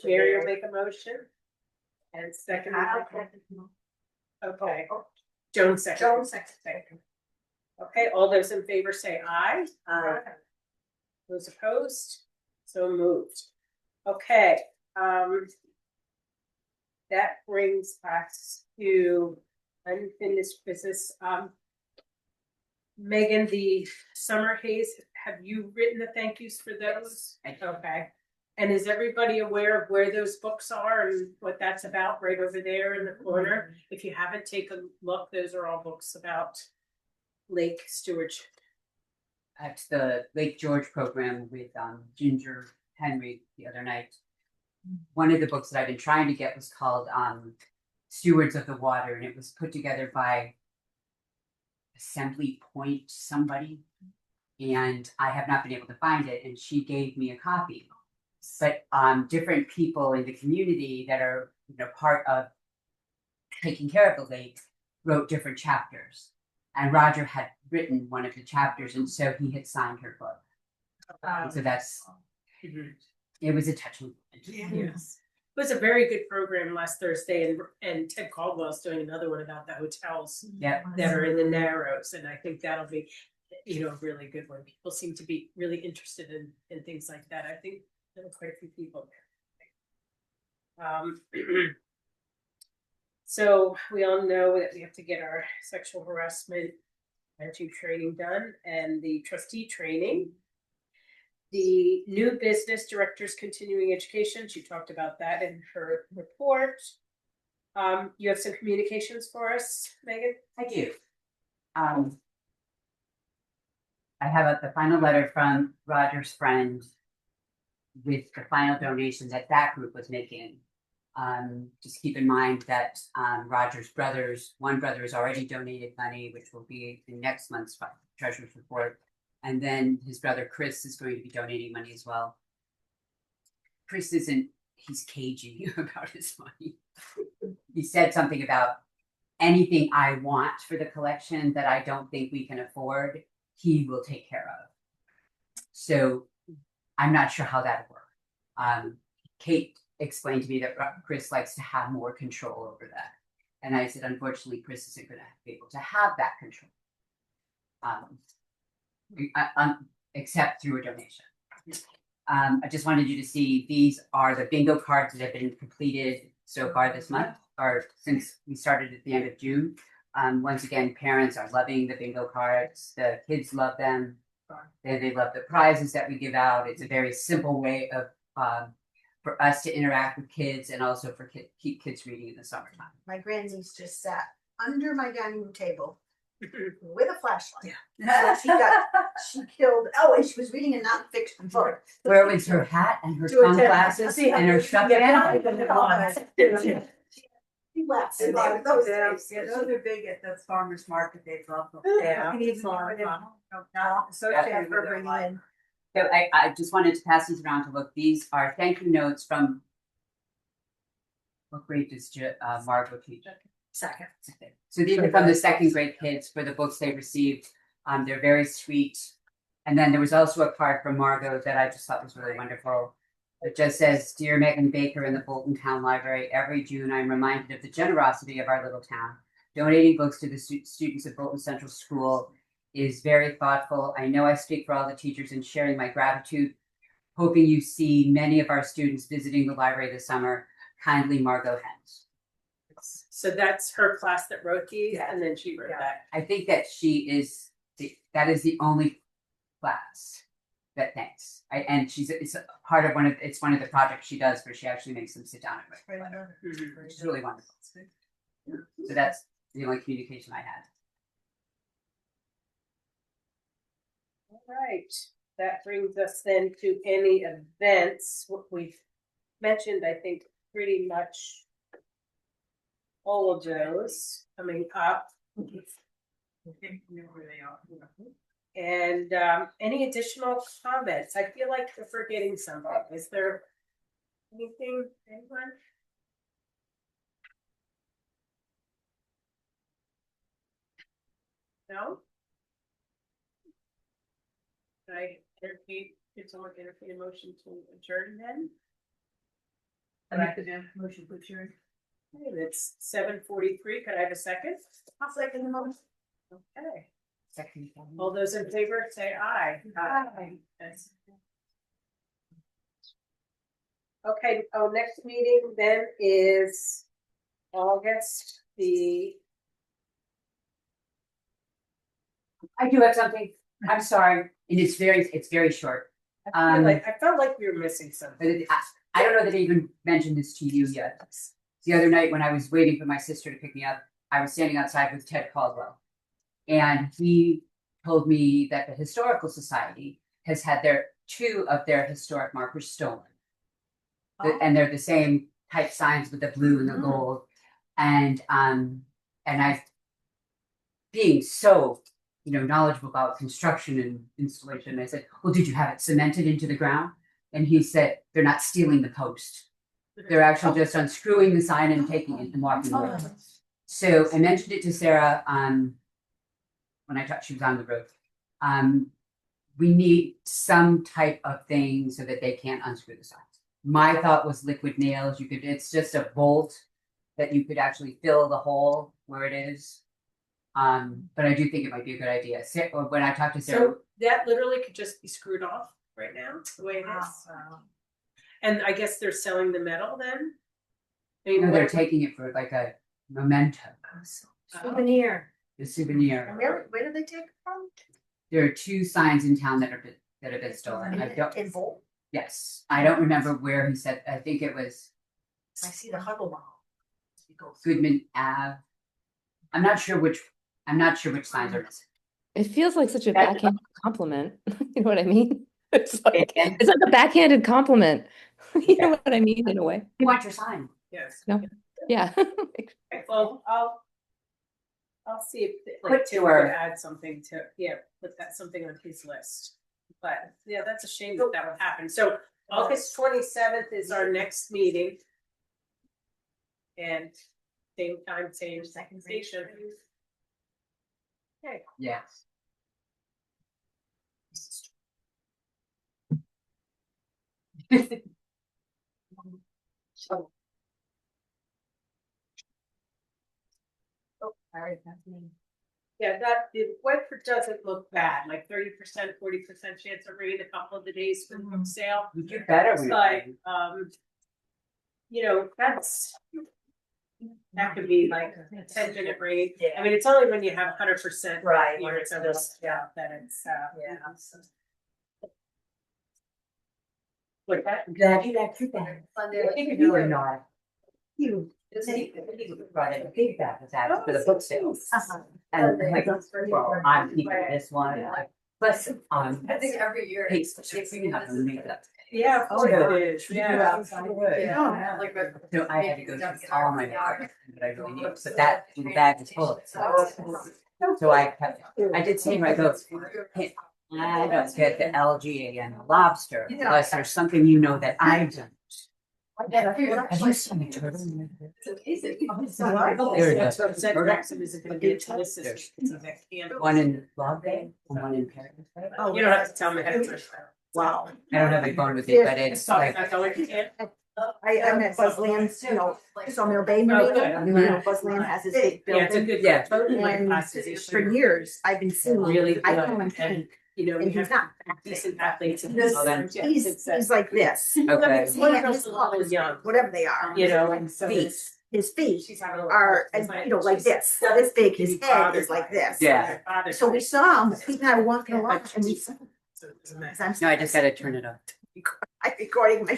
Speaker 1: Mary will make a motion. And second. Okay. Joan second. Second. Okay, all those in favor say aye. Those opposed? So moved. Okay, that brings us to unfinished business. Megan, the summer haze, have you written the thank yous for those?
Speaker 3: Yes.
Speaker 1: Okay. And is everybody aware of where those books are and what that's about right over there in the corner? If you haven't taken a look, those are all books about lake stewardship.
Speaker 3: At the Lake George program with Ginger Henry the other night. One of the books that I've been trying to get was called Stewards of the Water, and it was put together by Assembly Point somebody, and I have not been able to find it, and she gave me a copy. But different people in the community that are, you know, part of taking care of the lake wrote different chapters. And Roger had written one of the chapters, and so he had signed her book. So that's, it was a touching moment.
Speaker 1: Yes. It was a very good program last Thursday, and Ted Caldwell's doing another one about the hotels
Speaker 3: Yeah.
Speaker 1: that are in the Narrows, and I think that'll be, you know, a really good one. People seem to be really interested in things like that. I think there are quite a few people there. So we all know that we have to get our sexual harassment training done and the trustee training. The new business director's continuing education, she talked about that in her report. You have some communications for us, Megan?
Speaker 3: I do. I have the final letter from Roger's friend with the final donation that that group was making. Just keep in mind that Roger's one brother has already donated money, which will be in next month's treasurer's report. And then his brother Chris is going to be donating money as well. Chris he's cagey about his money. He said something about anything I want for the collection that I don't think we can afford, he will take care of. So I'm not sure how that'll work. Kate explained to me that Chris likes to have more control over that. And I said, unfortunately, Chris isn't going to be able to have that control. Except through a donation. I just wanted you to see, these are the bingo cards that have been completed so far this month, or since we started at the end of June. Once again, parents are loving the bingo cards. The kids love them. They love the prizes that we give out. It's a very simple way of for us to interact with kids and also for keep kids reading in the summertime.
Speaker 7: My grandniece just sat under my dining room table with a flashlight. She killed, and she was reading a nonfiction book.
Speaker 3: Where was her hat and her
Speaker 7: To attend-
Speaker 3: sunglasses
Speaker 7: See how
Speaker 3: and her
Speaker 7: she
Speaker 3: stuffed
Speaker 7: got
Speaker 3: animal?
Speaker 7: She left in there with those
Speaker 6: Yeah,
Speaker 7: days.
Speaker 6: yeah, those are big at the farmer's market, they love them.
Speaker 7: Yeah.
Speaker 6: And even
Speaker 7: Fun.
Speaker 6: if they're not
Speaker 7: Yeah,
Speaker 6: associated
Speaker 7: for
Speaker 6: with their
Speaker 7: bringing
Speaker 6: life.
Speaker 7: in.
Speaker 3: So I just wanted to pass these around to look. These are thank you notes from what grade does Margot teach?
Speaker 7: Second.
Speaker 3: So these are from the second grade kids for the books they received. They're very sweet. And then there was also a card from Margot that I just thought was really wonderful. It just says, Dear Megan Baker in the Bolton Town Library, every June I'm reminded of the generosity of our little town. Donating books to the students of Bolton Central School is very thoughtful. I know I speak for all the teachers in sharing my gratitude. Hoping you see many of our students visiting the library this summer. Kindly, Margot Hens.
Speaker 1: So that's her class that wrote these,
Speaker 7: Yeah.
Speaker 1: and then she wrote
Speaker 7: Yeah.
Speaker 1: that.
Speaker 3: I think that that is the only class that thanks. It's a part of one of the projects she does where she actually makes them sit down and write. Which is really wonderful. So that's the only communication I had.
Speaker 1: All right, that brings us then to any events. What we've mentioned, I think, pretty much all of those coming up. And any additional comments? I feel like we're forgetting something. Is there anything, anyone? No? Did someone entertain a motion to adjourn then?
Speaker 6: I make the motion to adjourn.
Speaker 1: Okay, it's 7:43. Could I have a second?
Speaker 7: I'll second the motion.
Speaker 1: Okay.
Speaker 3: Second.
Speaker 1: All those in favor say aye. Aye. Yes. Okay, our next meeting then is August
Speaker 3: I do have something. I'm sorry. And it's very short.
Speaker 1: I felt like we were missing
Speaker 3: But
Speaker 1: something.
Speaker 3: I don't know that I even mentioned this to you yet. The other night when I was waiting for my sister to pick me up, I was standing outside with Ted Caldwell. And he told me that the Historical Society has had two of their historic markers stolen. And they're the same type signs with the blue and the gold. And I, being so knowledgeable about construction and installation, I said, well, did you have it cemented into the ground? And he said, they're not stealing the post. They're actually just unscrewing the sign and taking it and walking away. So I mentioned it to Sarah when I thought she was on the road. We need some type of thing so that they can't unscrew the signs. My thought was liquid nails. It's just a bolt that you could actually fill the hole where it is. But I do think it might be a good idea. When I talked to Sarah,
Speaker 1: So that literally could just be screwed off right now, the way it is. And I guess they're selling the metal then?
Speaker 3: they're taking it for like a memento,
Speaker 7: Souvenir.
Speaker 3: the souvenir.
Speaker 7: Where do they take it from?
Speaker 3: There are two signs in town that have been stolen.
Speaker 7: In Bolton.
Speaker 3: Yes, I don't remember where he said. I think it was
Speaker 7: I see the Huddle Mall.
Speaker 3: Goodman Ave. I'm not sure which signs are missing.
Speaker 8: It feels like such a backhanded compliment. You know what I mean? It's like a backhanded compliment. You know what I mean, in a way.
Speaker 3: You want your sign?
Speaker 1: Yes.
Speaker 8: No. Yeah.
Speaker 1: Okay, well, I'll see if
Speaker 3: Put
Speaker 1: Tim
Speaker 3: to her.
Speaker 1: would add something to, put that something on his list. But yeah, that's a shame that would happen. So August 27th is our next meeting. And same time, same second station. Okay.
Speaker 3: Yes.
Speaker 1: Yeah, the Whitford doesn't look bad, like 30%, 40% chance of rain a couple of the days for the book sale.
Speaker 3: You do better when
Speaker 1: But that's That could be like a 10-minute rate. I mean, it's only when you have 100%.
Speaker 4: Right,
Speaker 1: You're
Speaker 4: it's
Speaker 1: so
Speaker 4: just,
Speaker 1: that it's,
Speaker 4: Yeah.
Speaker 1: Like that.
Speaker 3: I'm glad you got your bag. You were not.
Speaker 4: You.
Speaker 3: Brought in a big bag of that for the book sales.
Speaker 4: Uh-huh.
Speaker 3: And I'm like, well, I'm keeping this one. Plus,
Speaker 5: I think every year.
Speaker 3: Hey, you have to make that.
Speaker 1: Yeah, of course
Speaker 3: Oh,
Speaker 1: it is. Yeah.
Speaker 5: Yeah, like,
Speaker 3: So I had to go through all my books, but I really need, but that bag is full. So I kept, I did say, I go, hey, I don't get the algae and the lobster, unless there's something you know that I don't. Have you seen a turtle?
Speaker 5: It's amazing.
Speaker 3: There it
Speaker 1: That's
Speaker 3: is.
Speaker 1: what I'm saying. Jackson isn't gonna be into this. It's a big camp.
Speaker 3: One in Log Bay and one in Paris.
Speaker 1: Oh, you don't have to tell me ahead of time.
Speaker 7: Wow.
Speaker 3: I don't have my phone with me, but it's
Speaker 1: Sorry,
Speaker 3: like,
Speaker 1: I don't like it.
Speaker 7: I'm at Buzzlands, you know, Sawmill Bay Marina, you know, Buzzland has this big
Speaker 1: Yeah, it's a
Speaker 7: building.
Speaker 1: good.
Speaker 3: Yeah.
Speaker 1: Boat
Speaker 7: And for years, I've been seeing,
Speaker 1: Really
Speaker 7: I
Speaker 1: good.
Speaker 7: call him
Speaker 1: And,
Speaker 7: Hank,
Speaker 1: you know,
Speaker 7: and
Speaker 1: you
Speaker 7: he's
Speaker 1: have
Speaker 7: not.
Speaker 1: decent athletes. in
Speaker 7: He's,
Speaker 1: this. Yeah,
Speaker 7: he's
Speaker 1: it's,
Speaker 7: like this,
Speaker 3: okay.
Speaker 7: his
Speaker 1: One of
Speaker 7: hand,
Speaker 1: those
Speaker 7: his
Speaker 1: little
Speaker 7: paws,
Speaker 1: young,
Speaker 7: whatever they are,
Speaker 1: you know, and so
Speaker 7: feet,
Speaker 1: it's.
Speaker 7: his feet
Speaker 1: She's having a little.
Speaker 7: are, you know, like this big, his head is like this.
Speaker 3: Yeah.
Speaker 7: So we saw him, Pete and I were walking along, and we said,
Speaker 1: So it doesn't matter.
Speaker 7: I'm
Speaker 3: No, I just gotta turn it up.
Speaker 7: I'm recording my